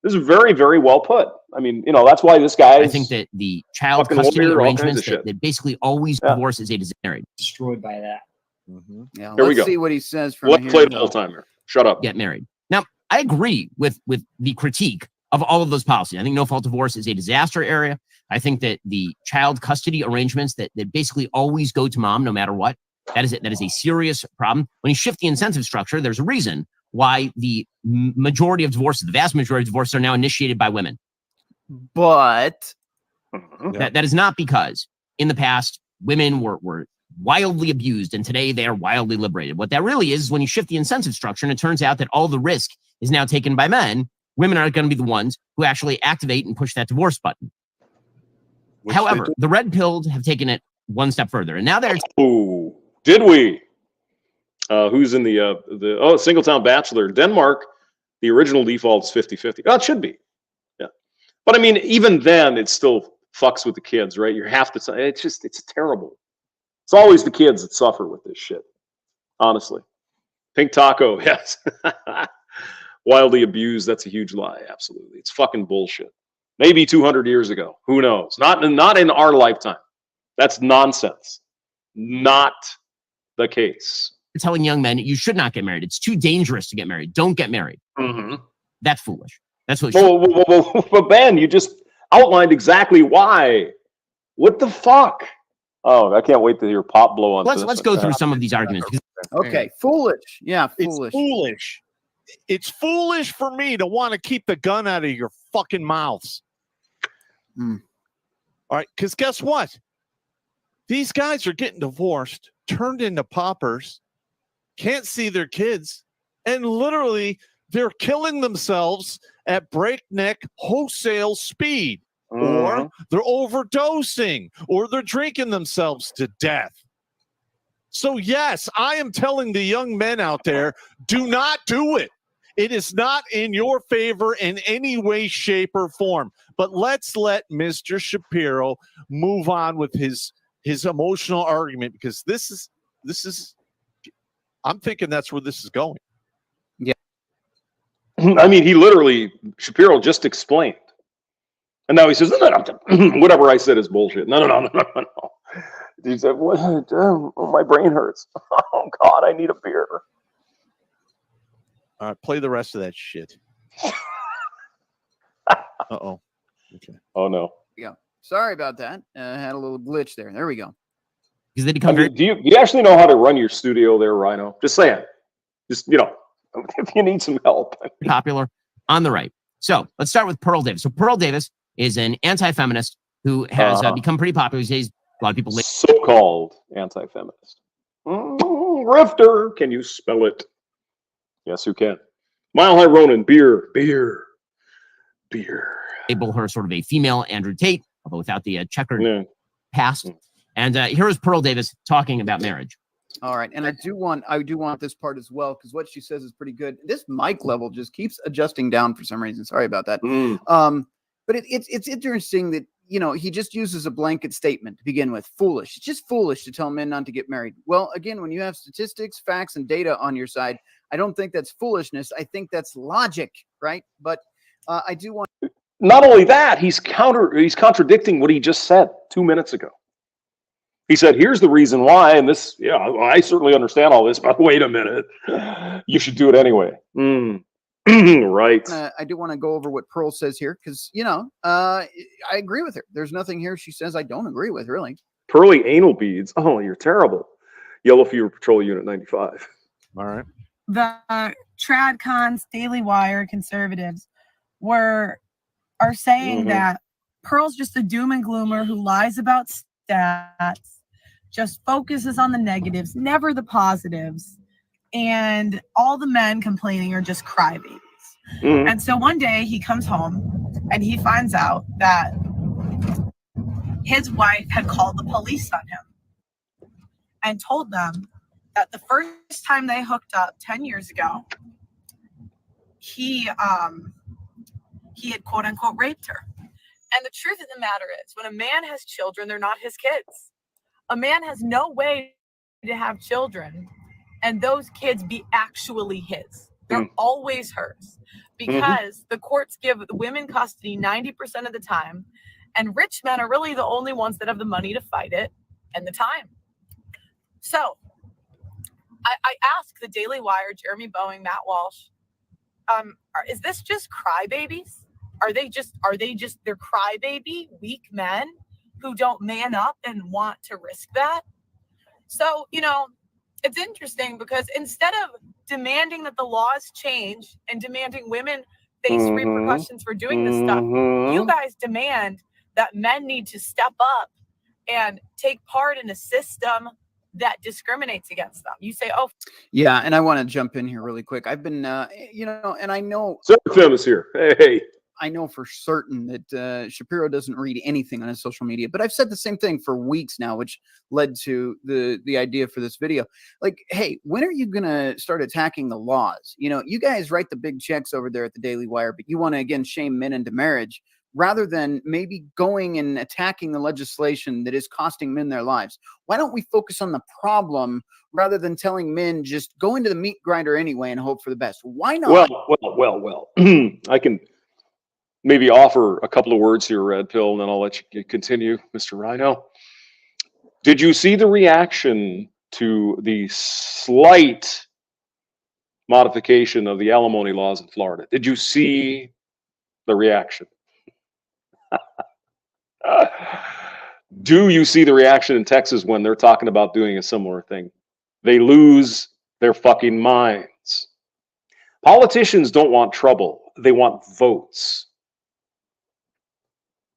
S1: This is very, very well put. I mean, you know, that's why this guy
S4: I
S1: is
S4: think that the child
S1: fucking
S4: custody
S1: lawyer, all kinds of
S4: arrangements
S1: shit.
S4: that basically always
S1: Yeah.
S4: divorce is a married.
S5: Destroyed by that.
S3: Yeah,
S1: Here we
S3: let's
S1: go.
S3: see what he says from
S1: let's
S3: here.
S1: play it the
S3: though.
S1: whole time here. Shut up.
S4: Get married. Now, I agree with the critique of all of those policies. I think no fault divorce is a disaster area. I think that the child custody arrangements that basically always go to mom no matter what, that is a serious problem. When you shift the incentive structure, there's a reason why the majority of divorces, the vast majority of divorces, are now initiated by women.
S3: But
S4: That is not because in the past women were wildly abused and today they are wildly liberated. What that really is when you shift the incentive structure and it turns out that all the risk is now taken by men, women are going to be the ones who actually activate and push that divorce button. However, the red pilled have taken it one step further, and now they're
S1: Oh, did we? Who's in the Singletown Bachelor? Denmark, the original default is 50-50. Oh, it should be. Yeah. But I mean, even then, it still fucks with the kids, right? You have to, it's terrible. It's always the kids that suffer with this shit, honestly. Pink Taco, yes. Wildly abused, that's a huge lie, absolutely. It's fucking bullshit. Maybe 200 years ago, who knows? Not in our lifetime. That's nonsense. Not the case.
S4: telling young men you should not get married. It's too dangerous to get married. Don't get married.
S1: Mm-hmm.
S4: That's foolish. That's what.
S1: But Ben, you just outlined exactly why. What the fuck? Oh, I can't wait to hear Popp blow on.
S4: Let's go through some of these arguments.
S3: okay, foolish. Yeah, foolish.
S2: It's foolish. It's foolish for me to want to keep the gun out of your fucking mouths.
S3: Mm.
S2: All right, because guess what? These guys are getting divorced, turned into paupers, can't see their kids, and literally they're killing themselves at breakneck wholesale speed. Or they're overdosing, or they're drinking themselves to death. So yes, I am telling the young men out there, do not do it. It is not in your favor in any way, shape, or form. But let's let Mr. Shapiro move on with his emotional argument, because this is I'm thinking that's where this is going.
S3: Yeah.
S1: I mean, Shapiro just explained. And now he says, no, whatever I said is bullshit. No. He said, my brain hurts. Oh, God, I need a beer.
S2: All right, play the rest of that shit. Uh-oh. Okay.
S1: Oh, no.
S3: Yeah. Sorry about that. Had a little glitch there. There we go.
S4: Because they become very
S1: do you actually know how to run your studio there, Rhino? Just saying. Just, if you need some help.
S4: popular on the right. So let's start with Pearl Davis. So Pearl Davis is an anti-feminist who has become pretty popular these days. A lot of people
S1: so-called anti-feminist. Grifter, can you spell it? Yes, you can. Mile High Ronin, beer.
S4: label her sort of a female Andrew Tate, although without the checkered past. And here is Pearl Davis talking about marriage.
S3: All right, and I do want this part as well, because what she says is pretty good. This mic level just keeps adjusting down for some reason. Sorry about that. But it's interesting that he just uses a blanket statement to begin with. Foolish. It's just foolish to tell men not to get married. Well, again, when you have statistics, facts, and data on your side, I don't think that's foolishness. I think that's logic, right? But I do want.
S1: Not only that, he's contradicting what he just said 2 minutes ago. He said, here's the reason why, and this, I certainly understand all this, but wait a minute. You should do it anyway. Right.
S3: I do want to go over what Pearl says here, because, I agree with her. There's nothing here she says I don't agree with, really.
S1: Pearly anal beads. Oh, you're terrible. Yellow Fever Patrol Unit 95.
S2: All right.
S6: The TradCons, Daily Wire, conservatives are saying that Pearl's just a doom and gloomer who lies about stats, just focuses on the negatives, never the positives, and all the men complaining are just crybabies. And so one day he comes home and he finds out that his wife had called the police on him and told them that the first time they hooked up 10 years ago, he had quote unquote raped her. And the truth of the matter is, when a man has children, they're not his kids. A man has no way to have children and those kids be actually his. They're always hers because the courts give the women custody 90% of the time, and rich men are really the only ones that have the money to fight it and the time. So I asked the Daily Wire, Jeremy Boeing, Matt Walsh, is this just crybabies? Are they just they're crybaby, weak men who don't man up and want to risk that? So, it's interesting because instead of demanding that the laws change and demanding women face repercussions for doing this stuff, you guys demand that men need to step up and take part in a system that discriminates against them. You say, oh.
S3: Yeah, and I want to jump in here really quick. I've been, and I know.
S1: Tim is here. Hey.
S3: I know for certain that Shapiro doesn't read anything on his social media, but I've said the same thing for weeks now, which led to the idea for this video. Like, hey, when are you going to start attacking the laws? You guys write the big checks over there at the Daily Wire, but you want to, again, shame men into marriage rather than maybe going and attacking the legislation that is costing men their lives. Why don't we focus on the problem rather than telling men just go into the meat grinder anyway and hope for the best? Why not?
S1: Well. I can maybe offer a couple of words here, Red Pill, and then I'll let you continue, Mr. Rhino. Did you see the reaction to the slight modification of the alimony laws in Florida? Did you see the reaction? Do you see the reaction in Texas when they're talking about doing a similar thing? They lose their fucking minds. Politicians don't want trouble. They want votes.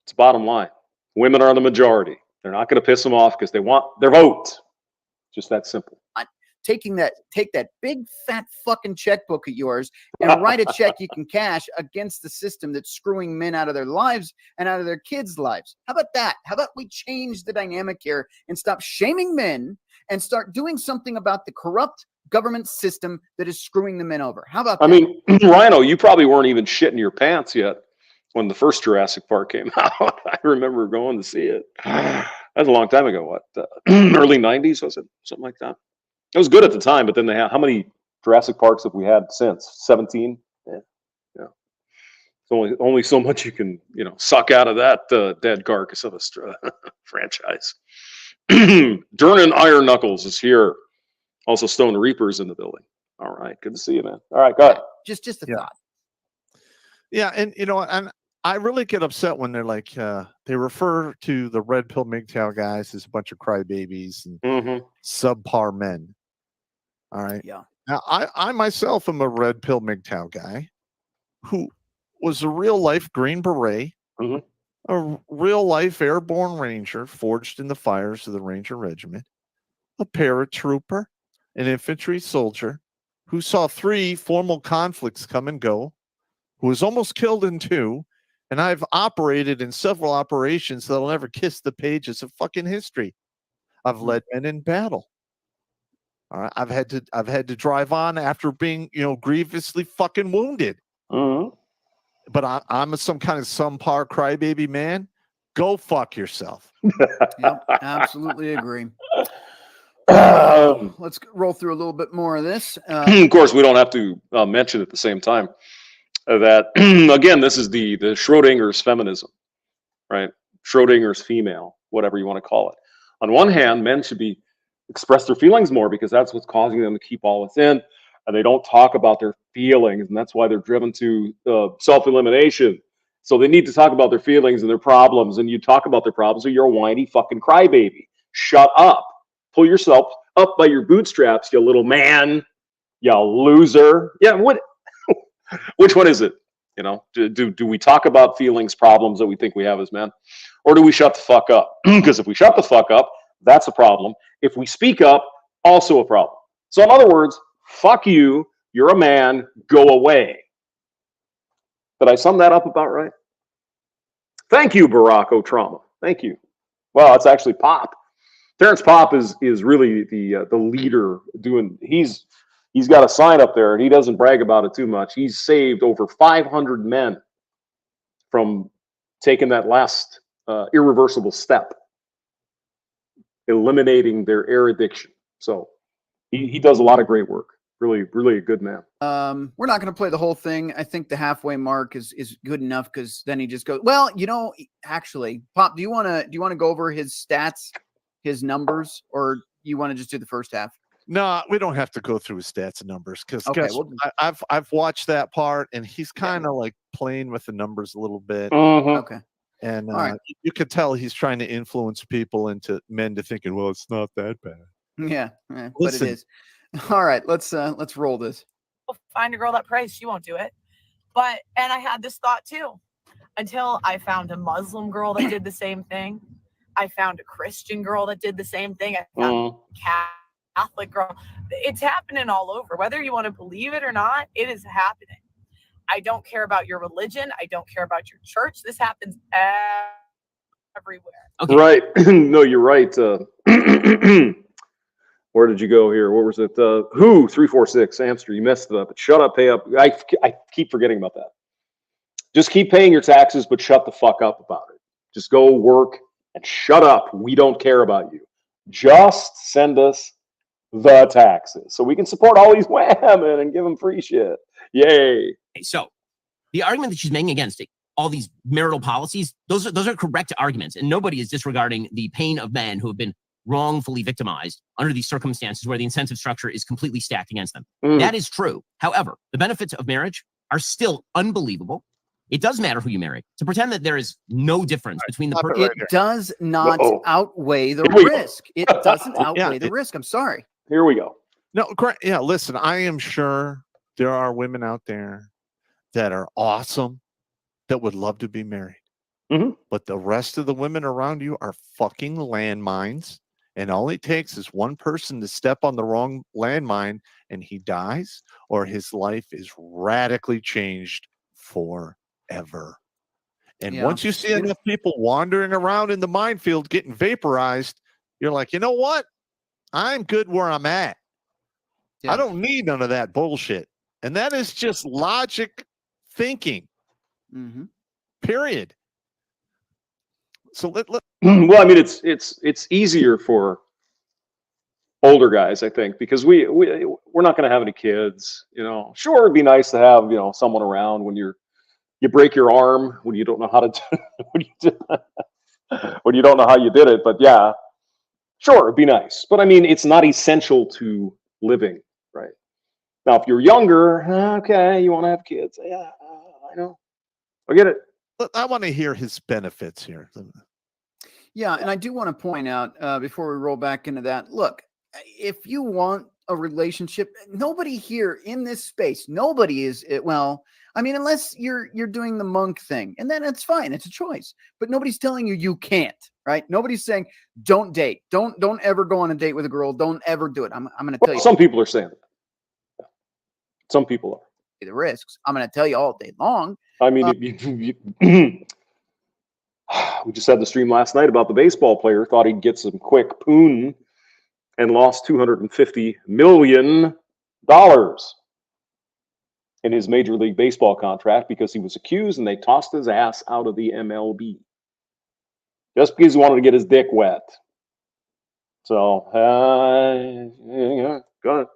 S1: It's bottom line. Women are the majority. They're not going to piss them off because they want their vote. Just that simple.
S3: Take that big fat fucking checkbook of yours and write a check you can cash against the system that's screwing men out of their lives and out of their kids' lives. How about that? How about we change the dynamic here and stop shaming men and start doing something about the corrupt government system that is screwing the men over? How about that?
S1: I mean, Rhino, you probably weren't even shitting your pants yet when the first Jurassic Park came out. I remember going to see it. That was a long time ago. What, early 90s, was it? Something like that. It was good at the time, but then they had, how many Jurassic Parks have we had since? 17? Yeah. It's only so much you can, suck out of that dead carcass of a franchise. Dernan Iron Knuckles is here. Also, Stone Reaper's in the building. All right, good to see you, man. All right, go ahead.
S3: Just a thought.
S2: Yeah, and and I really get upset when they're like, they refer to the red pill MGTOW guys as a bunch of crybabies and subpar men. All right.
S3: Yeah.
S2: Now, I myself am a red pill MGTOW guy who was a real life Green Beret, a real life airborne ranger forged in the fires of the Ranger Regiment, a paratrooper, an infantry soldier who saw 3 formal conflicts come and go, who was almost killed in 2, and I've operated in several operations that'll never kiss the pages of fucking history. I've led men in battle. All right, I've had to drive on after being, grievously fucking wounded. But I'm some kind of subpar crybaby man. Go fuck yourself.
S3: Yep, absolutely agree. Let's roll through a little bit more of this.
S1: Of course, we don't have to mention at the same time that, again, this is the Schrodinger's feminism, right? Schrodinger's female, whatever you want to call it. On one hand, men should express their feelings more because that's what's causing them to keep all within, and they don't talk about their feelings, and that's why they're driven to self-elimination. So they need to talk about their feelings and their problems, and you talk about their problems, so you're a whiny fucking crybaby. Shut up. Pull yourself up by your bootstraps, you little man. You loser. Yeah, what? Which one is it? Do we talk about feelings, problems that we think we have as men, or do we shut the fuck up? Because if we shut the fuck up, that's a problem. If we speak up, also a problem. So in other words, fuck you. You're a man. Go away. Did I sum that up about right? Thank you, Barack O'Trauma. Thank you. Well, it's actually Popp. Terrence Popp is really the leader doing. He's got a sign up there, and he doesn't brag about it too much. He's saved over 500 men from taking that last irreversible step, eliminating their air addiction. So he does a lot of great work. Really, really a good man.
S3: We're not going to play the whole thing. I think the halfway mark is good enough because then he just goes, well, actually, Pop, do you want to go over his stats, his numbers, or you want to just do the first half?
S2: No, we don't have to go through his stats and numbers because
S3: Okay,
S2: I've watched that part and he's kind of like playing with the numbers a little bit.
S3: Okay.
S2: And
S3: All right.
S2: you could tell he's trying to influence people into men to thinking, well, it's not that bad.
S3: Yeah, but
S2: Listen.
S3: it is. All right, let's roll this.
S6: Find a girl that prays, she won't do it. And I had this thought too, until I found a Muslim girl that did the same thing. I found a Christian girl that did the same thing. I found a Catholic girl. It's happening all over. Whether you want to believe it or not, it is happening. I don't care about your religion. I don't care about your church. This happens everywhere.
S4: Okay.
S1: Right. No, you're right. Where did you go here? What was it? 346 Amster. You messed it up. But shut up, pay up. I keep forgetting about that. Just keep paying your taxes, but shut the fuck up about it. Just go work and shut up. We don't care about you. Just send us the taxes so we can support all these women and give them free shit. Yay.
S4: So the argument that she's making against it, all these marital policies, those are correct arguments, and nobody is disregarding the pain of men who have been wrongfully victimized under these circumstances where the incentive structure is completely stacked against them. That is true. However, the benefits of marriage are still unbelievable. It does matter who you marry. To pretend that there is no difference between the person.
S3: It does not outweigh the risk. It doesn't outweigh the risk. I'm sorry.
S1: Here we go.
S2: No, correct. Yeah, listen, I am sure there are women out there that are awesome that would love to be married. But the rest of the women around you are fucking landmines. And all it takes is one person to step on the wrong landmine and he dies, or his life is radically changed forever. And once you see enough people wandering around in the minefield getting vaporized, you're like, you know what? I'm good where I'm at. I don't need none of that bullshit. And that is just logic thinking. Period. So let
S1: well, I mean, it's easier for older guys, I think, because we're not going to have any kids. Sure, it'd be nice to have someone around when you break your arm, when you don't know how to when you don't know how you did it. But yeah, sure, it'd be nice. But I mean, it's not essential to living, right? Now, if you're younger, okay, you want to have kids. Yeah, I know. I get it.
S2: I want to hear his benefits here.
S3: Yeah, and I do want to point out before we roll back into that, look, if you want a relationship, nobody here in this space, nobody is, well, I mean, unless you're doing the monk thing, and then it's fine, it's a choice. But nobody's telling you can't, right? Nobody's saying don't date, don't ever go on a date with a girl, don't ever do it. I'm going to tell you.
S1: Some people are saying that. Some people are.
S3: The risks. I'm going to tell you all day long.
S1: I mean, we just had the stream last night about the baseball player thought he'd get some quick poon and lost $250 million in his Major League Baseball contract because he was accused and they tossed his ass out of the MLB just because he wanted to get his dick wet. So, yeah, go ahead.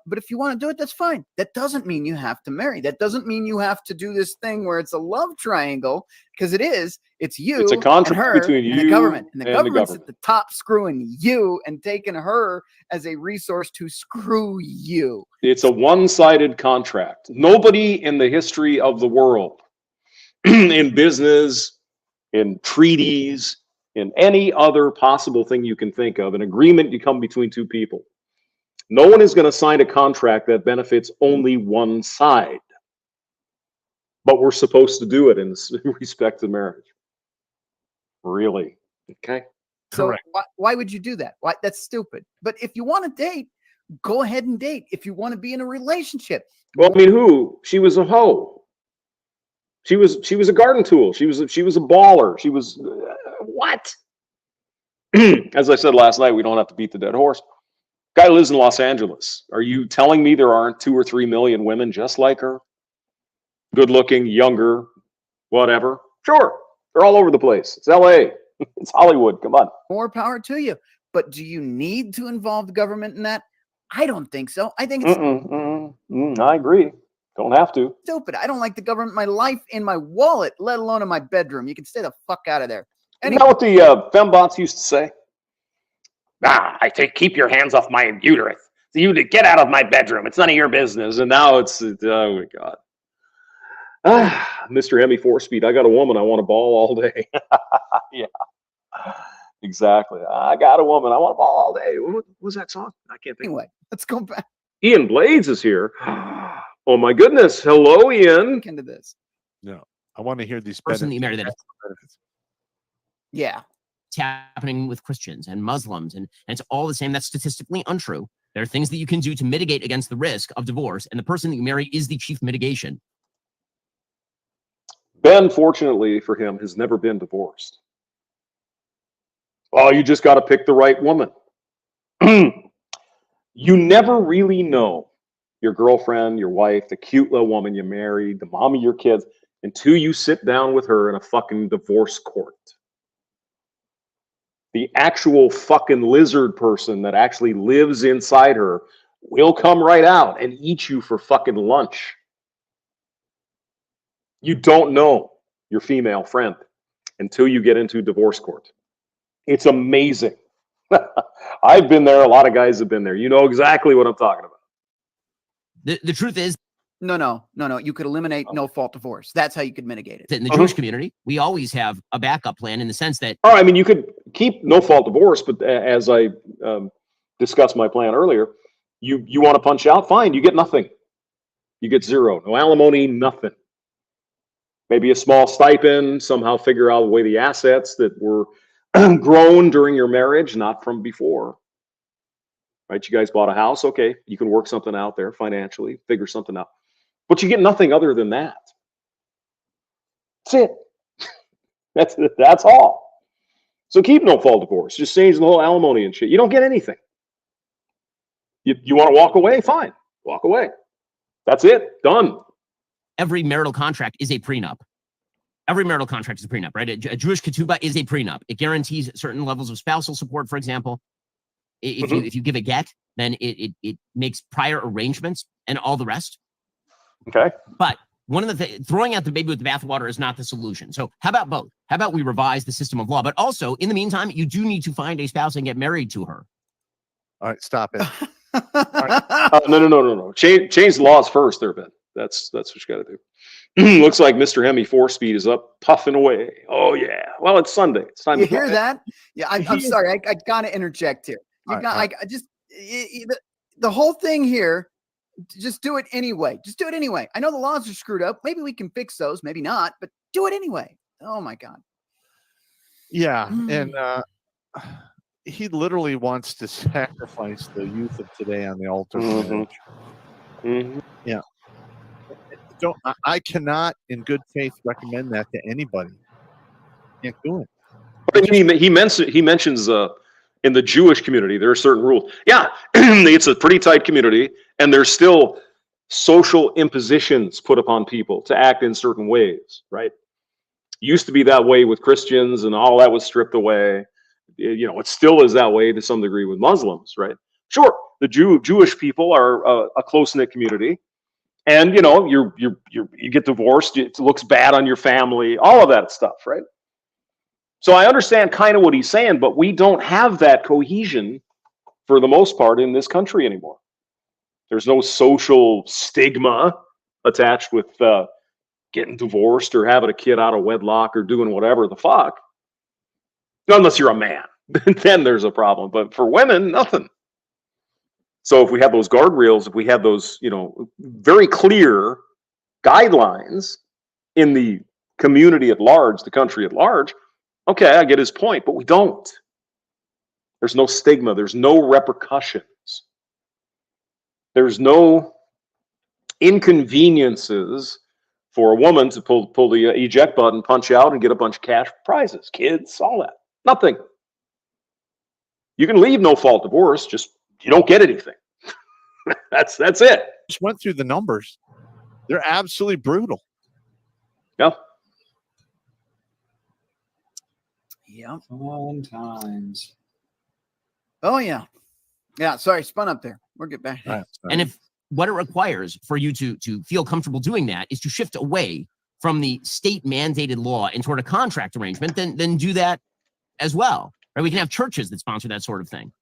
S3: But if you want to do it, that's fine. That doesn't mean you have to marry. That doesn't mean you have to do this thing where it's a love triangle, because it is. It's you. It's
S1: a contract
S3: and her
S1: between you
S3: and the government. And the government's
S1: government.
S3: at the top screwing you and taking her as a resource to screw you.
S1: It's a one-sided contract. Nobody in the history of the world, in business, in treaties, in any other possible thing you can think of, an agreement you come between two people. No one is going to sign a contract that benefits only one side. But we're supposed to do it in respect to marriage. Really? Okay.
S3: So why would you do that? Why? That's stupid. But if you want to date, go ahead and date. If you want to be in a relationship.
S1: Well, I mean, she was a hoe. She was a garden tool. She was a baller. She was what? As I said last night, we don't have to beat the dead horse. Guy lives in Los Angeles. Are you telling me there aren't 2 or 3 million women just like her? Good looking, younger, whatever. Sure. They're all over the place. It's LA. It's Hollywood. Come on.
S3: More power to you. But do you need to involve the government in that? I don't think so. I think it's
S1: I agree. Don't have to.
S3: stupid. I don't like the government, my life in my wallet, let alone in my bedroom. You can stay the fuck out of there.
S1: Isn't that what the fembots used to say? I say, keep your hands off my uterus. So you to get out of my bedroom. It's none of your business. And now it's, oh my God. Mr. Hemi 4-speed. I got a woman. I want a ball all day. Yeah, exactly. I got a woman. I want a ball all day. What was that song? I can't think.
S3: Anyway, let's go back
S1: Ian Blades is here. Oh my goodness. Hello, Ian.
S3: into this.
S2: No, I want to hear these
S4: Person that you marry,
S2: benefits.
S3: Yeah.
S4: it's happening with Christians and Muslims, and it's all the same. That's statistically untrue. There are things that you can do to mitigate against the risk of divorce, and the person that you marry is the chief mitigation.
S1: Ben, fortunately for him, has never been divorced. Oh, you just got to pick the right woman. You never really know your girlfriend, your wife, the cute little woman you married, the mom of your kids, until you sit down with her in a fucking divorce court. The actual fucking lizard person that actually lives inside her will come right out and eat you for fucking lunch. You don't know your female friend until you get into divorce court. It's amazing. I've been there. A lot of guys have been there. You know exactly what I'm talking about.
S4: The truth is,
S3: No. You could eliminate no-fault divorce. That's how you could mitigate it.
S4: that in the Jewish community, we always have a backup plan in the sense that
S1: All right, I mean, you could keep no-fault divorce, but as I discussed my plan earlier, you want to punch out, fine, you get nothing. You get zero. No alimony, nothing. Maybe a small stipend, somehow figure out away the assets that were grown during your marriage, not from before. Right? You guys bought a house. Okay, you can work something out there financially, figure something out. But you get nothing other than that. That's it. That's all. So keep no-fault divorce. Just change the whole alimony and shit. You don't get anything. You want to walk away? Fine. Walk away. That's it. Done.
S4: every marital contract is a prenup. Every marital contract is a prenup, right? A Jewish ketubah is a prenup. It guarantees certain levels of spousal support, for example. If you give a get, then it makes prior arrangements and all the rest.
S1: Okay.
S4: But one of the throwing out the baby with the bathwater is not the solution. So how about both? How about we revise the system of law? But also, in the meantime, you do need to find a spouse and get married to her.
S2: All right, stop it.
S1: No. Change the laws first, there, Ben. That's what you got to do. Looks like Mr. Hemi 4-speed is up, puffing away. Oh yeah. Well, it's Sunday. It's time
S3: You
S1: to
S3: hear that? Yeah, I'm sorry. I gotta interject here. I just the whole thing here. Just do it anyway. Just do it anyway. I know the laws are screwed up. Maybe we can fix those. Maybe not. But do it anyway. Oh my God.
S2: Yeah, and he literally wants to sacrifice the youth of today on the altar. Of marriage. Yeah. I cannot, in good faith, recommend that to anybody. Can't do it.
S1: But he mentions in the Jewish community there are certain rules. Yeah, it's a pretty tight community, and there's still social impositions put upon people to act in certain ways. Right? Used to be that way with Christians, and all that was stripped away. You know, it still is that way to some degree with Muslims. Right? Sure, the Jewish people are a close-knit community. And you know, you get divorced, it looks bad on your family, all of that stuff, right? So I understand kind of what he's saying, but we don't have that cohesion for the most part in this country anymore. There's no social stigma attached with getting divorced or having a kid out of wedlock or doing whatever the fuck. Unless you're a man, then there's a problem. But for women, nothing. So if we have those guardrails, if we have those, you know, very clear guidelines in the community at large, the country at large, okay, I get his point, but we don't. There's no stigma. There's no repercussions. There's no inconveniences for a woman to pull the eject button, punch out, and get a bunch of cash prizes, kids, all that. Nothing. You can leave no fault divorce, just you don't get anything. That's it.
S2: Just went through the numbers. They're absolutely brutal.
S1: Yeah.
S3: Yeah.
S5: Fun times.
S3: Oh yeah. Yeah, sorry, spun up there. We'll get back.
S2: Right.
S4: And if what it requires for you to feel comfortable doing that is to shift away from the state mandated law and toward a contract arrangement, then do that as well. Right? We can have churches that sponsor that sort of thing.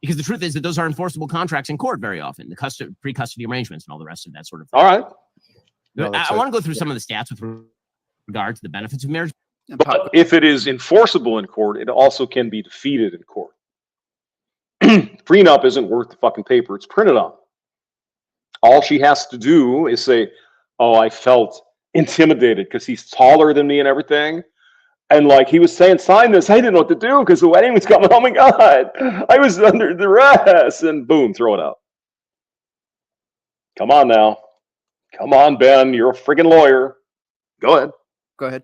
S4: Because the truth is that those are enforceable contracts in court very often, the pre-custody arrangements and all the rest of that sort of thing.
S1: All right.
S2: No,
S4: I want to go through some of the stats with regard to the benefits of marriage.
S1: But if it is enforceable in court, it also can be defeated in court. Prenup isn't worth the fucking paper it's printed on. All she has to do is say, oh, I felt intimidated because he's taller than me and everything. And like he was saying, sign this. I didn't know what to do because the wedding was coming. Oh my God, I was under duress. And boom, throw it out. Come on now. Come on, Ben. You're a friggin' lawyer. Go ahead.
S3: Go ahead.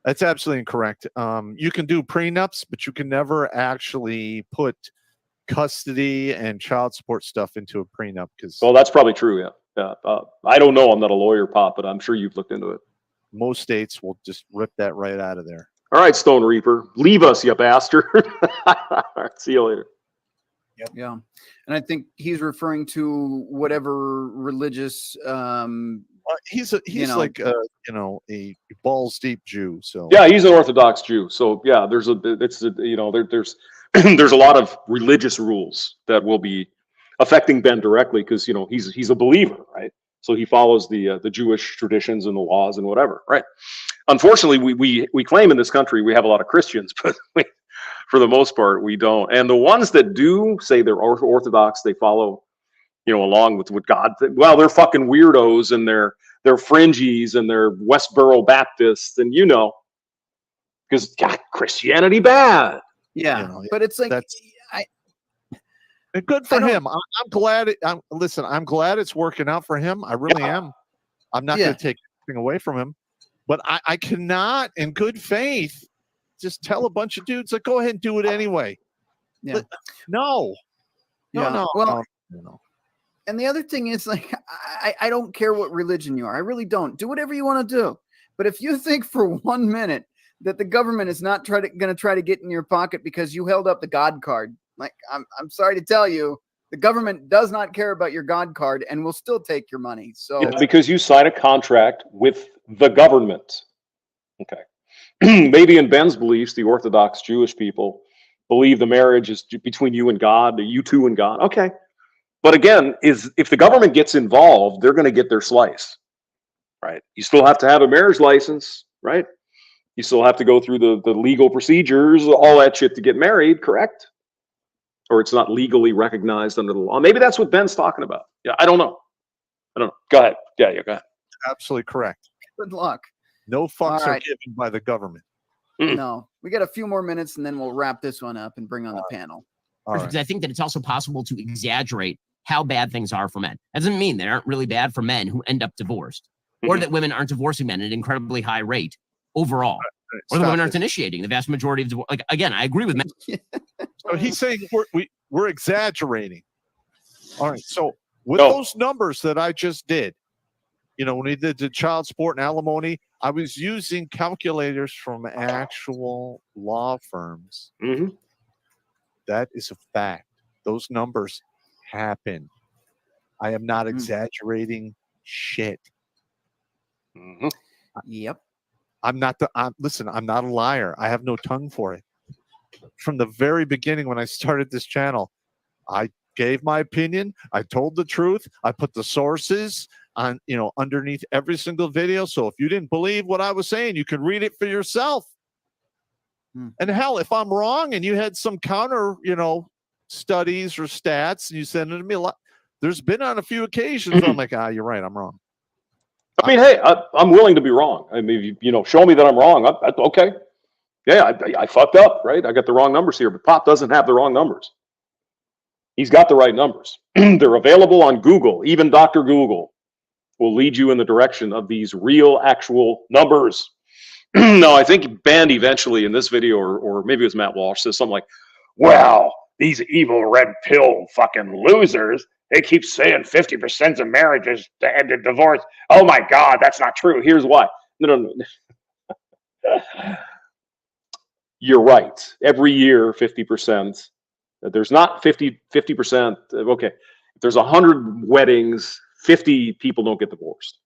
S2: That's absolutely incorrect. You can do prenups, but you can never actually put custody and child support stuff into a prenup because
S1: Well, that's probably true. Yeah. I don't know. I'm not a lawyer, Pop, but I'm sure you've looked into it.
S2: most states will just rip that right out of there.
S1: All right, Stone Reaper, leave us, you bastard. All right, see you later.
S3: Yeah. And I think he's referring to whatever religious
S2: He's
S3: you know,
S2: like a balls deep Jew. So
S1: Yeah, he's an Orthodox Jew. So yeah, there's there's a lot of religious rules that will be affecting Ben directly because he's a believer, right? So he follows the Jewish traditions and the laws and whatever, right? Unfortunately, we claim in this country we have a lot of Christians, but for the most part we don't. And the ones that do say they're Orthodox, they follow along with what God. Well, they're fucking weirdos and they're fringies and they're Westboro Baptists and because God, Christianity bad.
S3: yeah. But it's like
S2: that's- good for him. I'm glad. I'm glad it's working out for him. I really am. I'm not going to take anything away from him, but I cannot, in good faith, just tell a bunch of dudes like, go ahead and do it anyway.
S3: Yeah.
S2: No.
S3: Well, and the other thing is, like, I don't care what religion you are. I really don't. Do whatever you want to do. But if you think for 1 minute that the government is not going to try to get in your pocket because you held up the God card, like, I'm sorry to tell you, the government does not care about your God card and will still take your money. So
S1: because you sign a contract with the government. Okay. Maybe in Ben's beliefs, the Orthodox Jewish people believe the marriage is between you and God, you two and God. Okay. But again, if the government gets involved, they're going to get their slice, right? You still have to have a marriage license, right? You still have to go through the legal procedures, all that shit to get married, correct? Or it's not legally recognized under the law. Maybe that's what Ben's talking about. Yeah, I don't know. Go ahead. Yeah, go ahead.
S2: Absolutely correct.
S3: good luck.
S2: No fucks are
S3: right.
S2: given by the government.
S3: No, we got a few more minutes and then we'll wrap this one up and bring on the panel.
S2: All right.
S4: Because I think that it's also possible to exaggerate how bad things are for men. That doesn't mean they aren't really bad for men who end up divorced, or that women aren't divorcing men at an incredibly high rate overall, or the women aren't initiating the vast majority of divorce. Like, again, I agree with men.
S2: So he's saying we're exaggerating. All right. So with those numbers that I just did, when we did the child support and alimony, I was using calculators from actual law firms.
S1: Mm-hmm.
S2: That is a fact. Those numbers happen. I am not exaggerating shit.
S1: Mm-hmm.
S3: Yep.
S2: I'm not a liar. I have no tongue for it. From the very beginning, when I started this channel, I gave my opinion. I told the truth. I put the sources on, underneath every single video. So if you didn't believe what I was saying, you could read it for yourself. And hell, if I'm wrong and you had some counter, studies or stats and you send it to me, there's been on a few occasions where I'm like, you're right, I'm wrong.
S1: I mean, hey, I'm willing to be wrong. I mean, show me that I'm wrong. Okay. Yeah, I fucked up, right? I got the wrong numbers here, but Popp doesn't have the wrong numbers. He's got the right numbers. They're available on Google. Even Dr. Google will lead you in the direction of these real, actual numbers. No, I think Ben eventually in this video, or maybe it was Matt Walsh, says something like, well, these evil red pill fucking losers, they keep saying 50% of marriages end in divorce. Oh my God, that's not true. Here's why. No. You're right. Every year, 50% There's not 50%. Okay, if there's 100 weddings, 50 people don't get divorced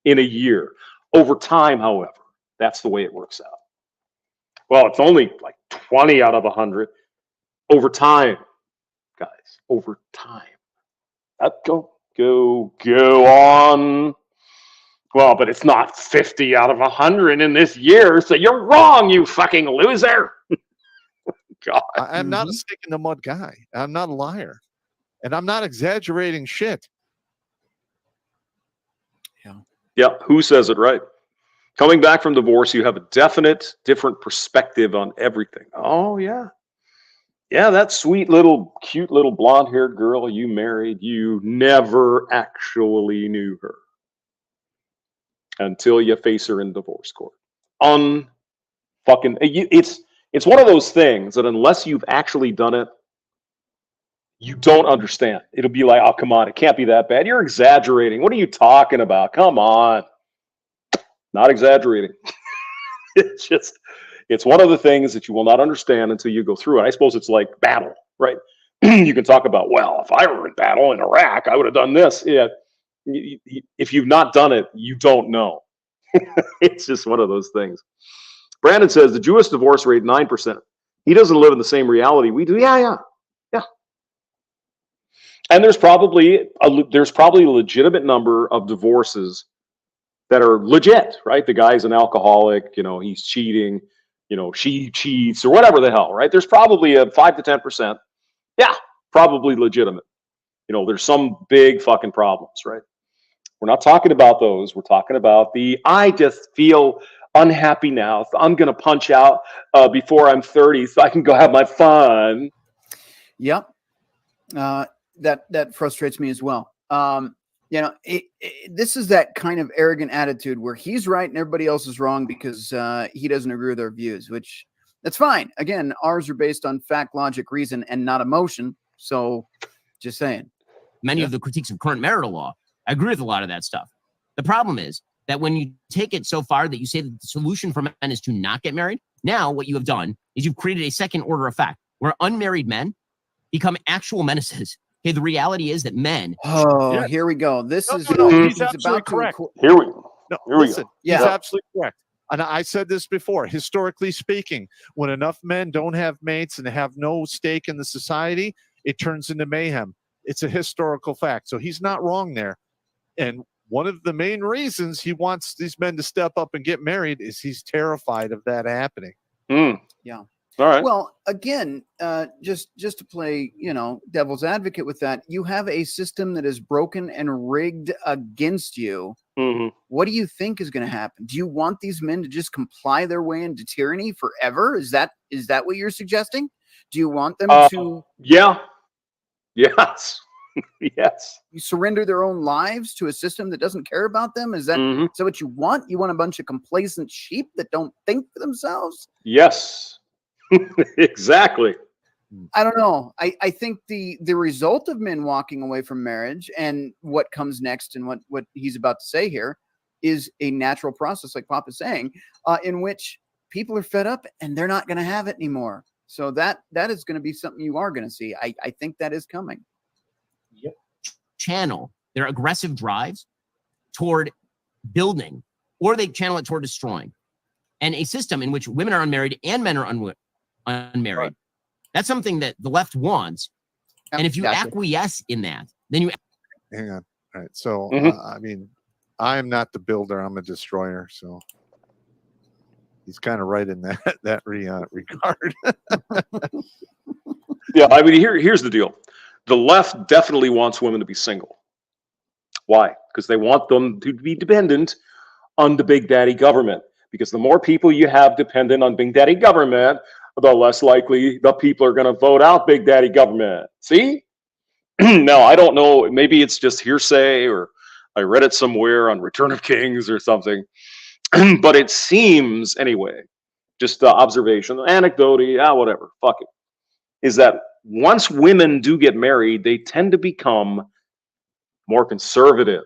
S1: in a year. Over time, however, that's the way it works out. Well, it's only like 20 out of 100. Over time, guys, over time. Go on. Well, but it's not 50 out of 100 in this year, so you're wrong, you fucking loser. God.
S2: I'm not a stick in the mud guy. I'm not a liar. And I'm not exaggerating shit.
S1: Yeah, who says it right? Coming back from divorce, you have a definite different perspective on everything. Oh, yeah. Yeah, that sweet little, cute little blonde-haired girl you married, you never actually knew her until you face her in divorce court. It's one of those things that unless you've actually done it, you don't understand. It'll be like, oh, come on, it can't be that bad. You're exaggerating. What are you talking about? Come on. Not exaggerating. It's one of the things that you will not understand until you go through it. I suppose it's like battle, right? You can talk about, well, if I were in battle in Iraq, I would have done this. Yeah. If you've not done it, you don't know. It's just one of those things. Brandon says the Jewish divorce rate 9%. He doesn't live in the same reality we do. Yeah. And there's probably a legitimate number of divorces that are legit, right? The guy's an alcoholic, he's cheating, she cheats or whatever the hell, right? There's probably a 5 to 10%. Yeah, probably legitimate. There's some big fucking problems, right? We're not talking about those. We're talking about I just feel unhappy now, so I'm going to punch out before I'm 30 so I can go have my fun.
S3: Yep. That frustrates me as well. This is that kind of arrogant attitude where he's right and everybody else is wrong because he doesn't agree with our views, which that's fine. Again, ours are based on fact, logic, reason, and not emotion. So just saying.
S4: Many of the critiques of current marital law, I agree with a lot of that stuff. The problem is that when you take it so far that you say that the solution for men is to not get married, now what you have done is you've created a second order effect where unmarried men become actual menaces. Okay, the reality is that men.
S3: Oh, here we go. This is
S2: he's absolutely correct.
S1: Here we go.
S2: He's absolutely correct. And I said this before. Historically speaking, when enough men don't have mates and have no stake in the society, it turns into mayhem. It's a historical fact. So he's not wrong there. And one of the main reasons he wants these men to step up and get married is he's terrified of that happening.
S3: Yeah.
S1: All right.
S3: Well, again, just to play, devil's advocate with that, you have a system that is broken and rigged against you.
S1: Mm-hmm.
S3: What do you think is going to happen? Do you want these men to just comply their way into tyranny forever? Is that what you're suggesting? Do you want them to?
S1: Yeah. Yes. Yes.
S3: You surrender their own lives to a system that doesn't care about them? Is that what you want? You want a bunch of complacent sheep that don't think for themselves?
S1: Yes. Exactly.
S3: I don't know. I think the result of men walking away from marriage and what comes next and what he's about to say here is a natural process, like Popp is saying, in which people are fed up and they're not going to have it anymore. So that is going to be something you are going to see. I think that is coming.
S4: Yep. Channel their aggressive drives toward building, or they channel it toward destroying. And a system in which women are unmarried and men are unmarried. Right. That's something that the left wants. And if you acquiesce in that, then you...
S2: Hang on. All right. So, I'm not the builder. I'm a destroyer. So he's kind of right in that regard.
S1: Yeah. Here's the deal. The left definitely wants women to be single. Why? Because they want them to be dependent on the big daddy government. Because the more people you have dependent on big daddy government, the less likely the people are going to vote out big daddy government. See? Now, I don't know. Maybe it's just hearsay, or I read it somewhere on Return of Kings or something. But it seems, anyway, just observation, anecdote, whatever, fuck it, is that once women do get married, they tend to become more conservative.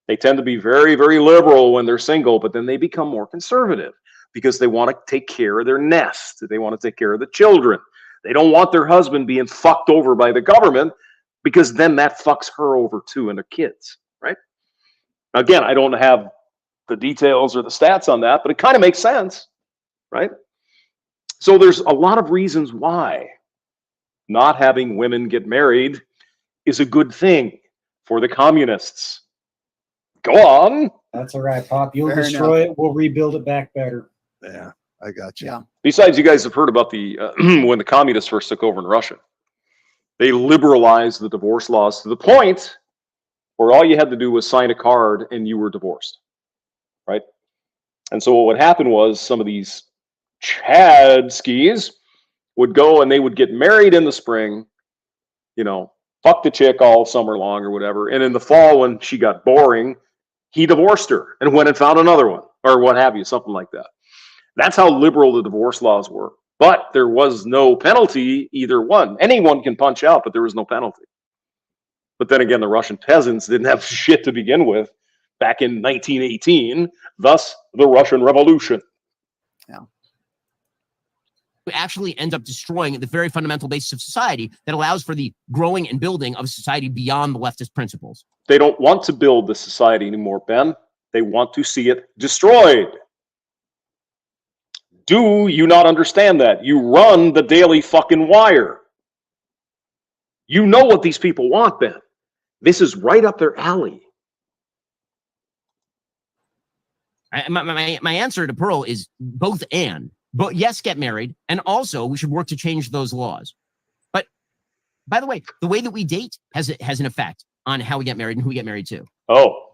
S1: They tend to be very, very liberal when they're single, but then they become more conservative because they want to take care of their nest. They want to take care of the children. They don't want their husband being fucked over by the government, because then that fucks her over too and their kids, right? Again, I don't have the details or the stats on that, but it kind of makes sense, right? So there's a lot of reasons why not having women get married is a good thing for the communists. Go on.
S5: That's all right, Pop. You'll
S3: Fair
S5: destroy it. We'll rebuild it back better.
S2: Yeah, I got you.
S3: Yeah.
S1: Besides, you guys have heard about the when the communists first took over in Russia. They liberalized the divorce laws to the point where all you had to do was sign a card and you were divorced, right? And so what would happen was some of these Chad skis would go and they would get married in the spring, you know, fuck the chick all summer long or whatever. And in the fall, when she got boring, he divorced her and went and found another one or what have you, something like that. That's how liberal the divorce laws were. But there was no penalty either one. Anyone can punch out, but there was no penalty. But then again, the Russian peasants didn't have shit to begin with back in 1918, thus the Russian Revolution.
S3: Yeah.
S4: It actually ends up destroying the very fundamental basis of society that allows for the growing and building of a society beyond the leftist principles.
S1: They don't want to build the society anymore, Ben. They want to see it destroyed. Do you not understand that? You run the Daily fucking Wire. You know what these people want, Ben. This is right up their alley.
S4: My answer to Pearl is both and. But yes, get married, and also we should work to change those laws. But by the way, the way that we date has an effect on how we get married and who we get married to.
S1: Oh.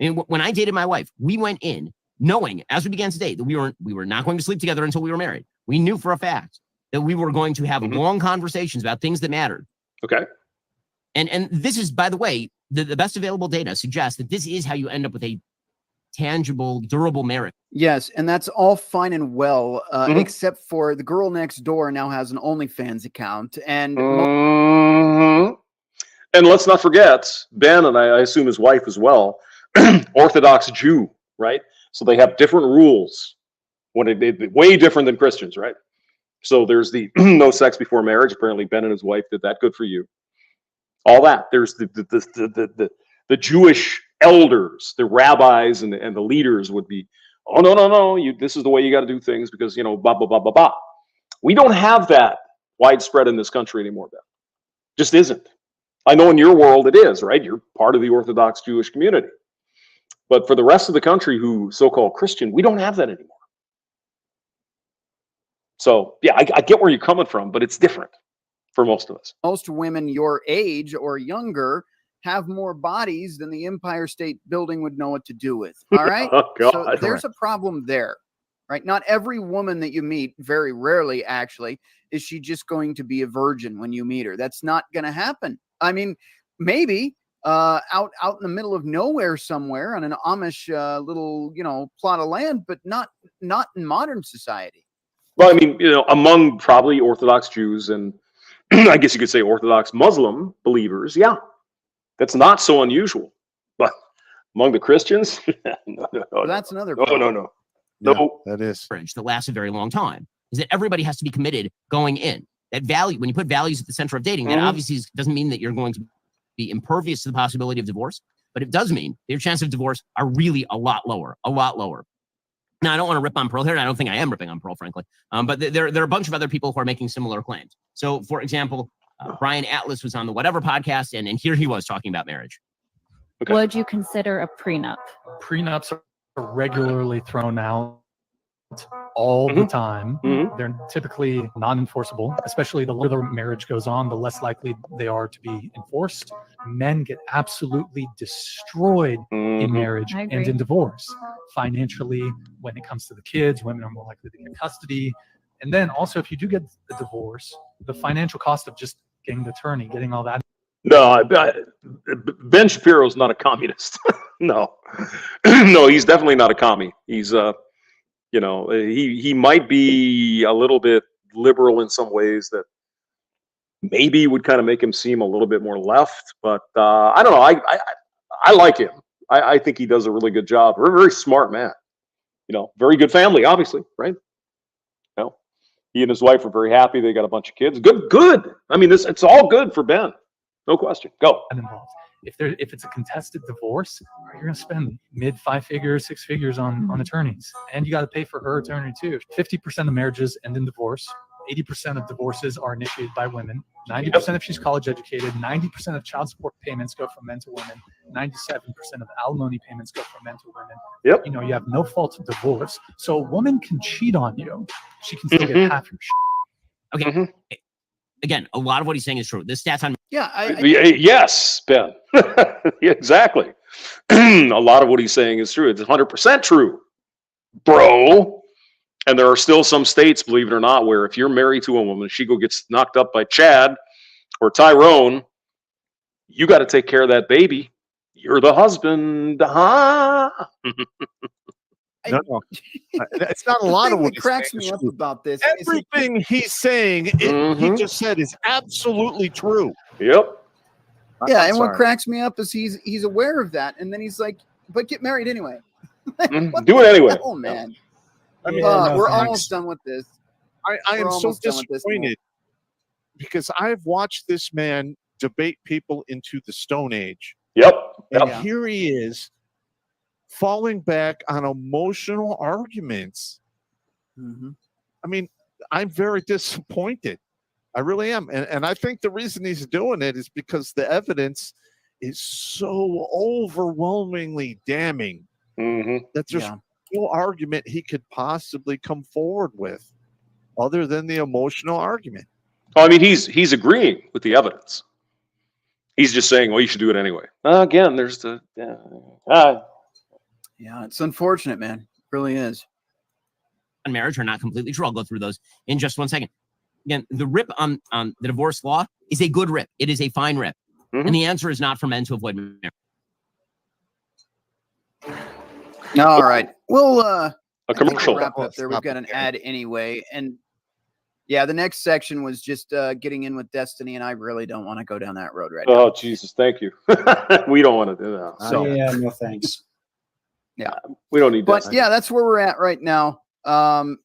S4: And when I dated my wife, we went in knowing as we began to date that we were not going to sleep together until we were married. We knew for a fact that we were going to have long conversations about things that mattered.
S1: Okay.
S4: And this is, by the way, the best available data suggests that this is how you end up with a tangible, durable marriage.
S3: Yes, and that's all fine and well, except for the girl next door now has an OnlyFans account, and
S1: and let's not forget Ben, and I assume his wife as well, Orthodox Jew, right? So they have different rules. When it way different than Christians, right? So there's the no sex before marriage. Apparently, Ben and his wife did that. Good for you. All that. There's the Jewish elders, the rabbis, and the leaders would be, oh no, this is the way you got to do things because blah blah blah blah blah. We don't have that widespread in this country anymore, Ben. Just isn't. I know in your world it is, right? You're part of the Orthodox Jewish community, but for the rest of the country who so-called Christian, we don't have that anymore. So yeah, I get where you're coming from, but it's different for most of us.
S3: Most women your age or younger have more bodies than the Empire State Building would know what to do with. All right.
S1: Oh, God.
S3: So there's a problem there, right? Not every woman that you meet, very rarely actually, is she just going to be a virgin when you meet her. That's not going to happen. I mean, maybe out in the middle of nowhere somewhere on an Amish little, plot of land, but not in modern society.
S1: Well, I mean, among probably Orthodox Jews and I guess you could say Orthodox Muslim believers, yeah, that's not so unusual. But among the Christians, no,
S3: that's another problem.
S1: No,
S2: that is
S4: that lasts a very long time. Is that everybody has to be committed going in. That value, when you put values at the center of dating, that obviously doesn't mean that you're going to be impervious to the possibility of divorce, but it does mean that your chances of divorce are really a lot lower. Now, I don't want to rip on Pearl here, and I don't think I am ripping on Pearl, frankly. But there are a bunch of other people who are making similar claims. So, for example, Brian Atlas was on the Whatever podcast, and here he was talking about marriage.
S7: Okay. Would you consider a prenup?
S8: Prenups are regularly thrown out all the time. They're typically non-enforceable, especially the longer the marriage goes on, the less likely they are to be enforced. Men get absolutely destroyed in marriage and in divorce. Financially, when it comes to the kids, women are more likely to get custody. And then also, if you do get the divorce, the financial cost of just getting the attorney, getting all that.
S1: No, Ben Shapiro's not a communist. No, he's definitely not a commie. He's he might be a little bit liberal in some ways that maybe would kind of make him seem a little bit more left, but I don't know. I like him. I think he does a really good job. Very, very smart man. Very good family, obviously, right? He and his wife are very happy. They got a bunch of kids. Good. I mean, it's all good for Ben. No question. Go.
S8: Involved. If it's a contested divorce, you're going to spend mid 5 figures, 6 figures on attorneys, and you got to pay for her attorney too. 50% of marriages end in divorce. 80% of divorces are initiated by women. 90% if she's college educated. 90% of child support payments go from men to women. 97% of alimony payments go from men to women.
S1: Yep.
S8: You know, you have no fault of divorce, so a woman can cheat on you. She can still get half your shit.
S4: Okay. Again, a lot of what he's saying is true. The stats on
S1: yes, Ben. Exactly. A lot of what he's saying is true. It's 100% true, bro. And there are still some states, believe it or not, where if you're married to a woman, she gets knocked up by Chad or Tyrone, you got to take care of that baby. You're the husband.
S2: No, it's not a lot of what
S3: that cracks me up about this.
S2: Everything he's saying, he just said is absolutely true.
S1: Yep.
S3: Yeah, and what cracks me up is he's aware of that, and then he's like, "But get married anyway."
S1: Do it anyway.
S3: Oh man.
S2: I mean,
S3: we're almost done with this.
S2: I am so disappointed because I've watched this man debate people into the Stone Age.
S1: Yep.
S2: And here he is falling back on emotional arguments. I mean, I'm very disappointed. I really am. And I think the reason he's doing it is because the evidence is so overwhelmingly damning that there's no argument he could possibly come forward with other than the emotional argument.
S1: Well, I mean, he's agreeing with the evidence. He's just saying, well, you should do it anyway. Again, there's the
S3: yeah, it's unfortunate, man. It really is.
S4: Marriage are not completely true. I'll go through those in just one second. Again, the rip on the divorce law is a good rip. It is a fine rip. And the answer is not for men to avoid marriage.
S3: All right. We'll
S1: a commercial.
S3: Wrap up there. We've got an ad anyway. And yeah, the next section was just getting in with Destiny, and I really don't want to go down that road right now.
S1: Oh, Jesus, thank you. We don't want to do that.
S5: So yeah, no thanks.
S3: Yeah.
S1: We don't need that.
S3: But yeah, that's where we're at right now. I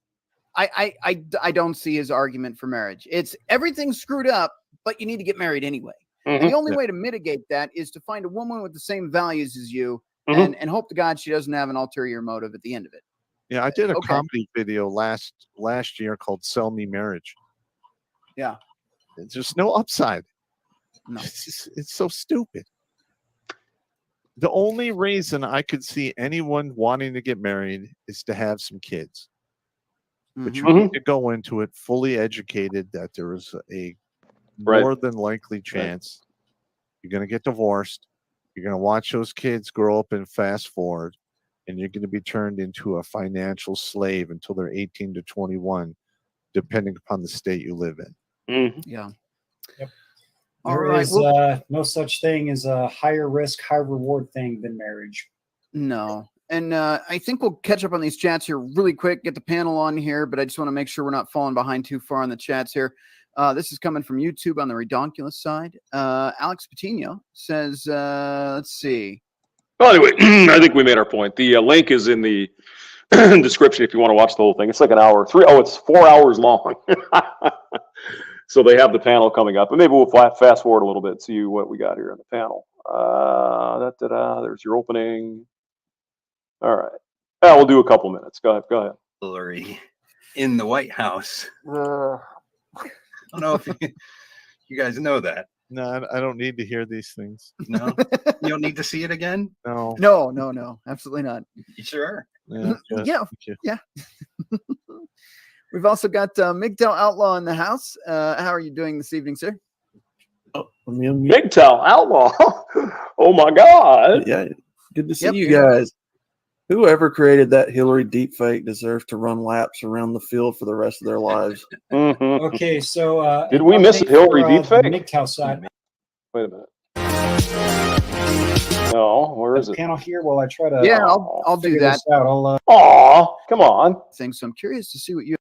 S3: don't see his argument for marriage. It's everything's screwed up, but you need to get married anyway. And the only way to mitigate that is to find a woman with the same values as you and hope to God she doesn't have an ulterior motive at the end of it.
S2: Yeah, I did a comedy video last year called Sell Me Marriage.
S3: Yeah.
S2: There's just no upside.
S3: No.
S2: It's so stupid. The only reason I could see anyone wanting to get married is to have some kids. But you need to go into it fully educated that there is a more than likely chance you're going to get divorced. You're going to watch those kids grow up and fast forward, and you're going to be turned into a financial slave until they're 18 to 21, depending upon the state you live in.
S3: Yeah.
S5: Yep.
S3: There
S5: is no such thing as a higher risk, high reward thing than marriage.
S3: No. And I think we'll catch up on these chats here really quick, get the panel on here, but I just want to make sure we're not falling behind too far on the chats here. This is coming from YouTube on the Redonkulous side. Alex Patino says, let's see.
S1: Well, anyway, I think we made our point. The link is in the description if you want to watch the whole thing. It's like an hour. It's 4 hours long. So they have the panel coming up. And maybe we'll fast forward a little bit and see what we got here in the panel. There's your opening. All right. We'll do a couple minutes. Go ahead.
S9: Hillary in the White House. I don't know if you guys know that.
S2: No, I don't need to hear these things.
S9: No, you don't need to see it again.
S3: No, absolutely not.
S9: You sure?
S3: Yeah. We've also got MGTOW Outlaw in the house. How are you doing this evening, sir?
S1: MGTOW Outlaw. Oh my God.
S10: Yeah, good to see you guys. Whoever created that Hillary deepfake deserves to run laps around the field for the rest of their lives.
S5: Okay, so
S1: did we miss Hillary deepfake?
S5: MGTOW side.
S1: Wait a minute. No, where is it?
S5: Panel here while I try to.
S3: Yeah, I'll do that.
S1: Aw, come on.
S3: So I'm curious to see what you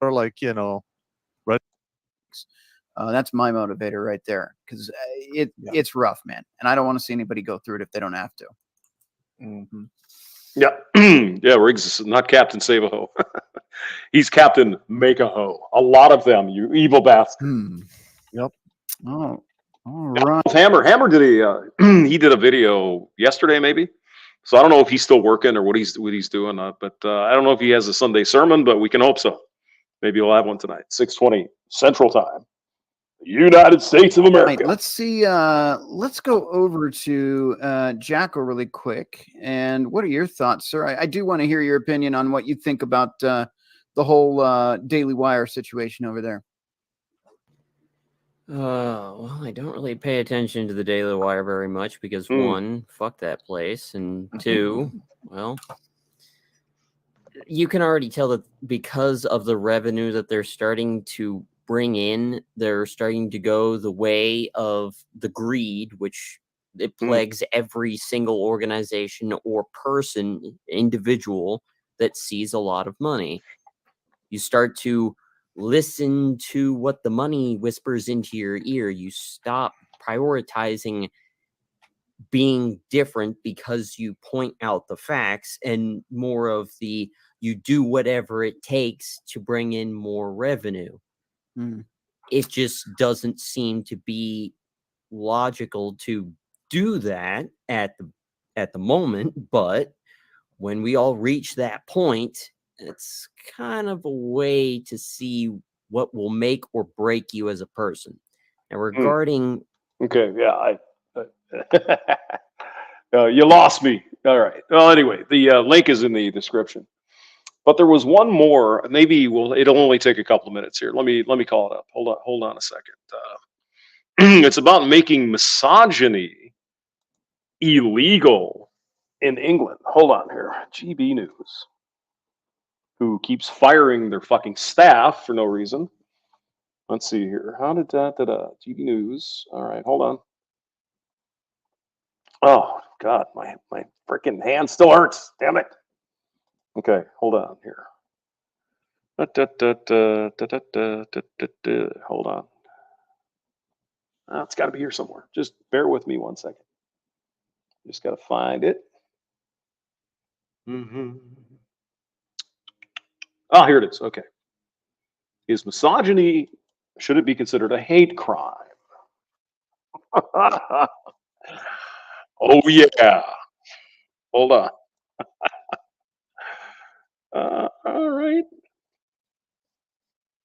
S2: Or like,
S3: that's my motivator right there, because it's rough, man, and I don't want to see anybody go through it if they don't have to.
S1: Yeah, Riggs is not Captain Save-A-Ho. He's Captain Make-A-Ho. A lot of them, you evil bastard.
S3: Yep. Oh, all right.
S1: Hammer did he did a video yesterday, maybe. So I don't know if he's still working or what he's doing. But I don't know if he has a Sunday sermon, but we can hope so. Maybe we'll have one tonight, 6:20 Central Time, United States of America.
S3: Right, let's see. Let's go over to Jacko really quick. And what are your thoughts, sir? I do want to hear your opinion on what you think about the whole Daily Wire situation over there.
S11: Well, I don't really pay attention to the Daily Wire very much because one, fuck that place, and two, well, you can already tell that because of the revenue that they're starting to bring in, they're starting to go the way of the greed, which it plagues every single organization or person, individual that sees a lot of money. You start to listen to what the money whispers into your ear. You stop prioritizing being different because you point out the facts and more of the you do whatever it takes to bring in more revenue. It just doesn't seem to be logical to do that at the moment, but when we all reach that point, it's kind of a way to see what will make or break you as a person. Now, regarding
S1: okay, yeah, you lost me. All right. Well, anyway, the link is in the description. But there was one more. Maybe it'll only take a couple of minutes here. Let me call it up. Hold on a second. It's about making misogyny illegal in England. Hold on here. GB News, who keeps firing their fucking staff for no reason. Let's see here. How did that? GB News. All right, hold on. Oh God, my freaking hand still hurts. Damn it. Okay, hold on here. Hold on. It's got to be here somewhere. Just bear with me 1 second. Just got to find it. Oh, here it is. Okay. Is misogyny, should it be considered a hate crime? Oh, yeah. Hold on. All right.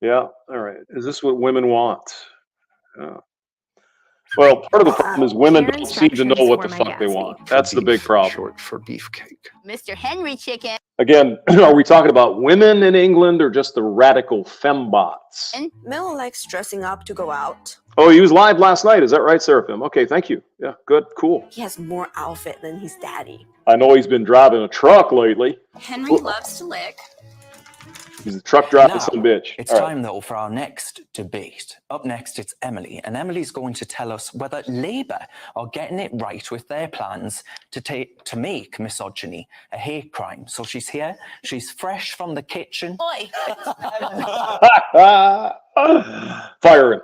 S1: Yeah. All right. Is this what women want? Well, part of the problem is women don't seem to know what the fuck they want. That's the big problem.
S12: Short for beefcake.
S13: Mr. Henry Chicken.
S1: Again, are we talking about women in England or just the radical fembots?
S13: Mel likes dressing up to go out.
S1: Oh, he was live last night. Is that right, Seraphim? Okay, thank you. Yeah, good, cool.
S13: He has more outfit than his daddy.
S1: I know he's been driving a truck lately.
S13: Henry loves to lick.
S1: He's a truck driving some bitch.
S14: It's time, though, for our next debate. Up next, it's Emily, and Emily's going to tell us whether Labour are getting it right with their plans to make misogyny a hate crime. So she's here. She's fresh from the kitchen.
S13: Oi!
S1: Fire him.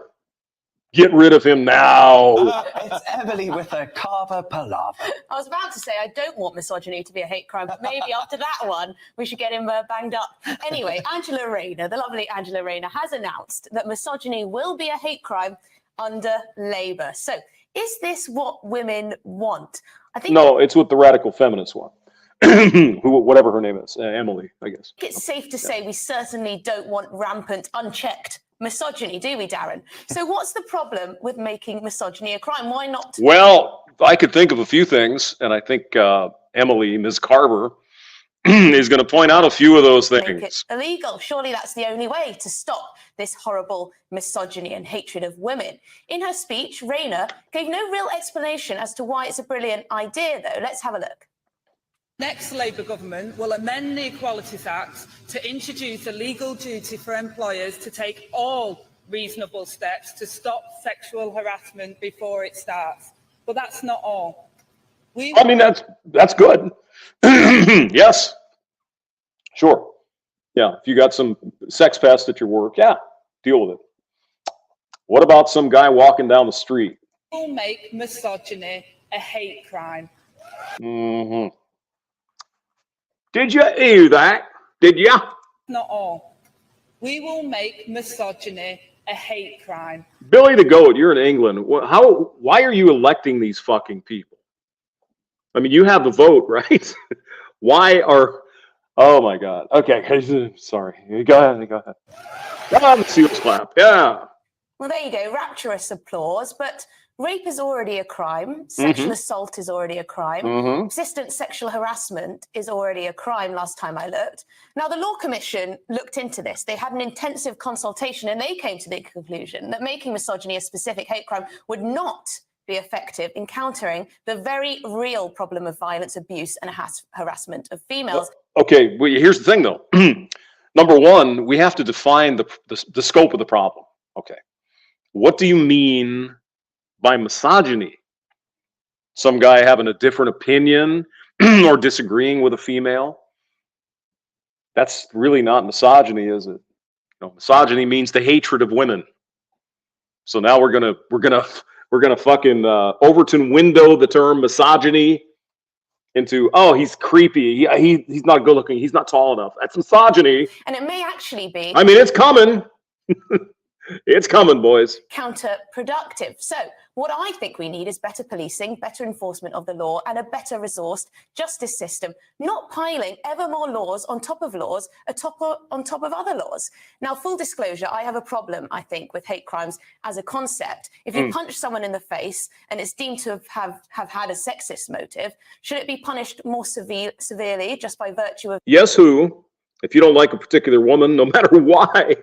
S1: Get rid of him now.
S14: It's Emily with a carver palaver.
S13: I was about to say I don't want misogyny to be a hate crime, but maybe after that one, we should get him banged up. Anyway, Angela Rayner, the lovely Angela Rayner, has announced that misogyny will be a hate crime under Labour. So is this what women want? I think
S1: no, it's what the radical feminists want. Whatever her name is, Emily, I guess.
S13: It's safe to say we certainly don't want rampant, unchecked misogyny, do we, Darren? So what's the problem with making misogyny a crime? Why not?
S1: Well, I could think of a few things, and I think Emily, Ms. Carver, is going to point out a few of those things.
S13: Make it illegal. Surely that's the only way to stop this horrible misogyny and hatred of women. In her speech, Rayner gave no real explanation as to why it's a brilliant idea, though. Let's have a look.
S15: Next Labour government will amend the Equalities Act to introduce a legal duty for employers to take all reasonable steps to stop sexual harassment before it starts. But that's not all.
S1: I mean, that's good. Yes. Sure. Yeah. If you got some sex pest at your work, yeah, deal with it. What about some guy walking down the street?
S15: Will make misogyny a hate crime.
S1: Did you hear that? Did you?
S15: not all. We will make misogyny a hate crime.
S1: Billy the Goat, you're in England. Why are you electing these fucking people? I mean, you have the vote, right? Oh my God. Okay, sorry. Go ahead. The Seals clap. Yeah.
S13: Well, there you go. Rapturous applause. But rape is already a crime. Sexual assault is already a crime. Persistent sexual harassment is already a crime last time I looked. Now, the Law Commission looked into this. They had an intensive consultation and they came to the conclusion that making misogyny a specific hate crime would not be effective in countering the very real problem of violence, abuse, and harassment of females.
S1: Okay, well, here's the thing, though. Number one, we have to define the scope of the problem. Okay. What do you mean by misogyny? Some guy having a different opinion or disagreeing with a female? That's really not misogyny, is it? Misogyny means the hatred of women. So now we're gonna fucking Overton window the term misogyny into, oh, he's creepy, he's not good looking, he's not tall enough. That's misogyny.
S13: And it may actually be,
S1: I mean, it's coming. It's coming, boys.
S13: Counterproductive. So what I think we need is better policing, better enforcement of the law, and a better resourced justice system, not piling ever more laws on top of laws, on top of other laws. Now, full disclosure, I have a problem, I think, with hate crimes as a concept. If you punch someone in the face and it's deemed to have had a sexist motive, should it be punished more severely just by virtue of...
S1: Yes, who? If you don't like a particular woman, no matter why,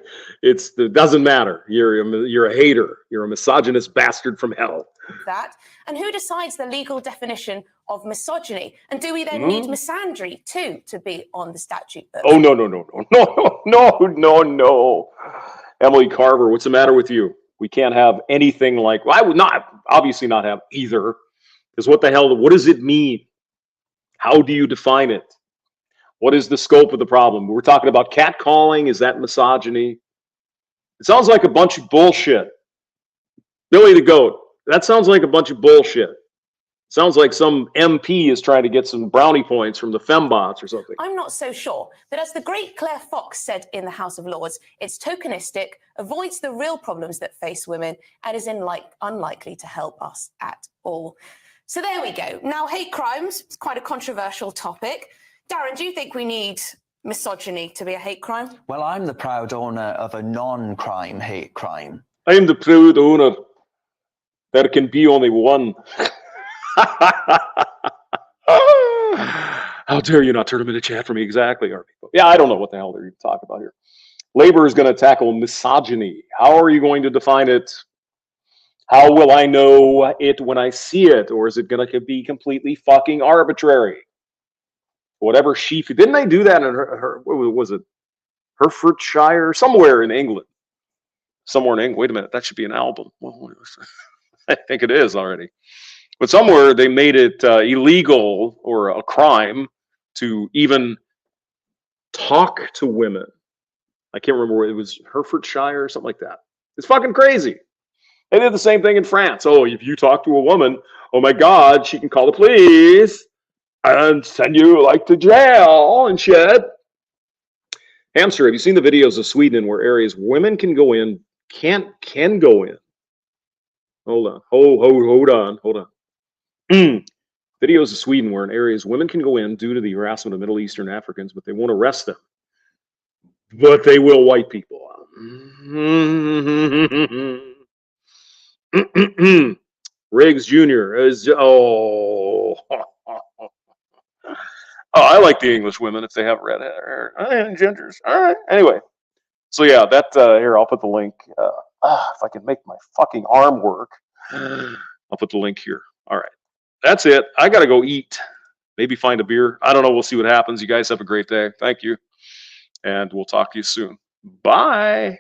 S1: it doesn't matter. You're a hater. You're a misogynist bastard from hell.
S13: That. And who decides the legal definition of misogyny? And do we then need misandry too to be on the statute book?
S1: Oh, no. Emily Carver, what's the matter with you? We can't have anything like, well, I would obviously not have either. Because what does it mean? How do you define it? What is the scope of the problem? We're talking about catcalling. Is that misogyny? It sounds like a bunch of bullshit. Billy the Goat, that sounds like a bunch of bullshit. Sounds like some MP is trying to get some brownie points from the fembots or something.
S13: I'm not so sure. But as the great Claire Fox said in the House of Lords, it's tokenistic, avoids the real problems that face women, and is unlikely to help us at all. So there we go. Now, hate crimes is quite a controversial topic. Darren, do you think we need misogyny to be a hate crime?
S14: Well, I'm the proud owner of a non-crime hate crime.
S1: I am the proud owner. There can be only one. How dare you not turn them into chat for me? Exactly. Yeah, I don't know what the hell they're even talking about here. Labor is going to tackle misogyny. How are you going to define it? How will I know it when I see it? Or is it going to be completely fucking arbitrary? Whatever didn't they do that in what was it? Herefordshire? Somewhere in England. Wait a minute, that should be an album. Well, I think it is already. But somewhere they made it illegal or a crime to even talk to women. I can't remember where it was, Herefordshire or something like that. It's fucking crazy. They did the same thing in France. Oh, if you talk to a woman, oh my God, she can call the police and send you to jail and shit. Hamster, have you seen the videos of Sweden where areas women can go in, can go in? Hold on. Videos of Sweden where in areas women can go in due to the harassment of Middle Eastern Africans, but they won't arrest them. But they will white people. Riggs Jr. is I like the English women if they have red hair. Gingers. All right. Anyway, so yeah, that here I'll put the link. If I can make my fucking arm work, I'll put the link here. All right, that's it. I gotta go eat. Maybe find a beer. I don't know. We'll see what happens. You guys have a great day. Thank you, and we'll talk to you soon. Bye.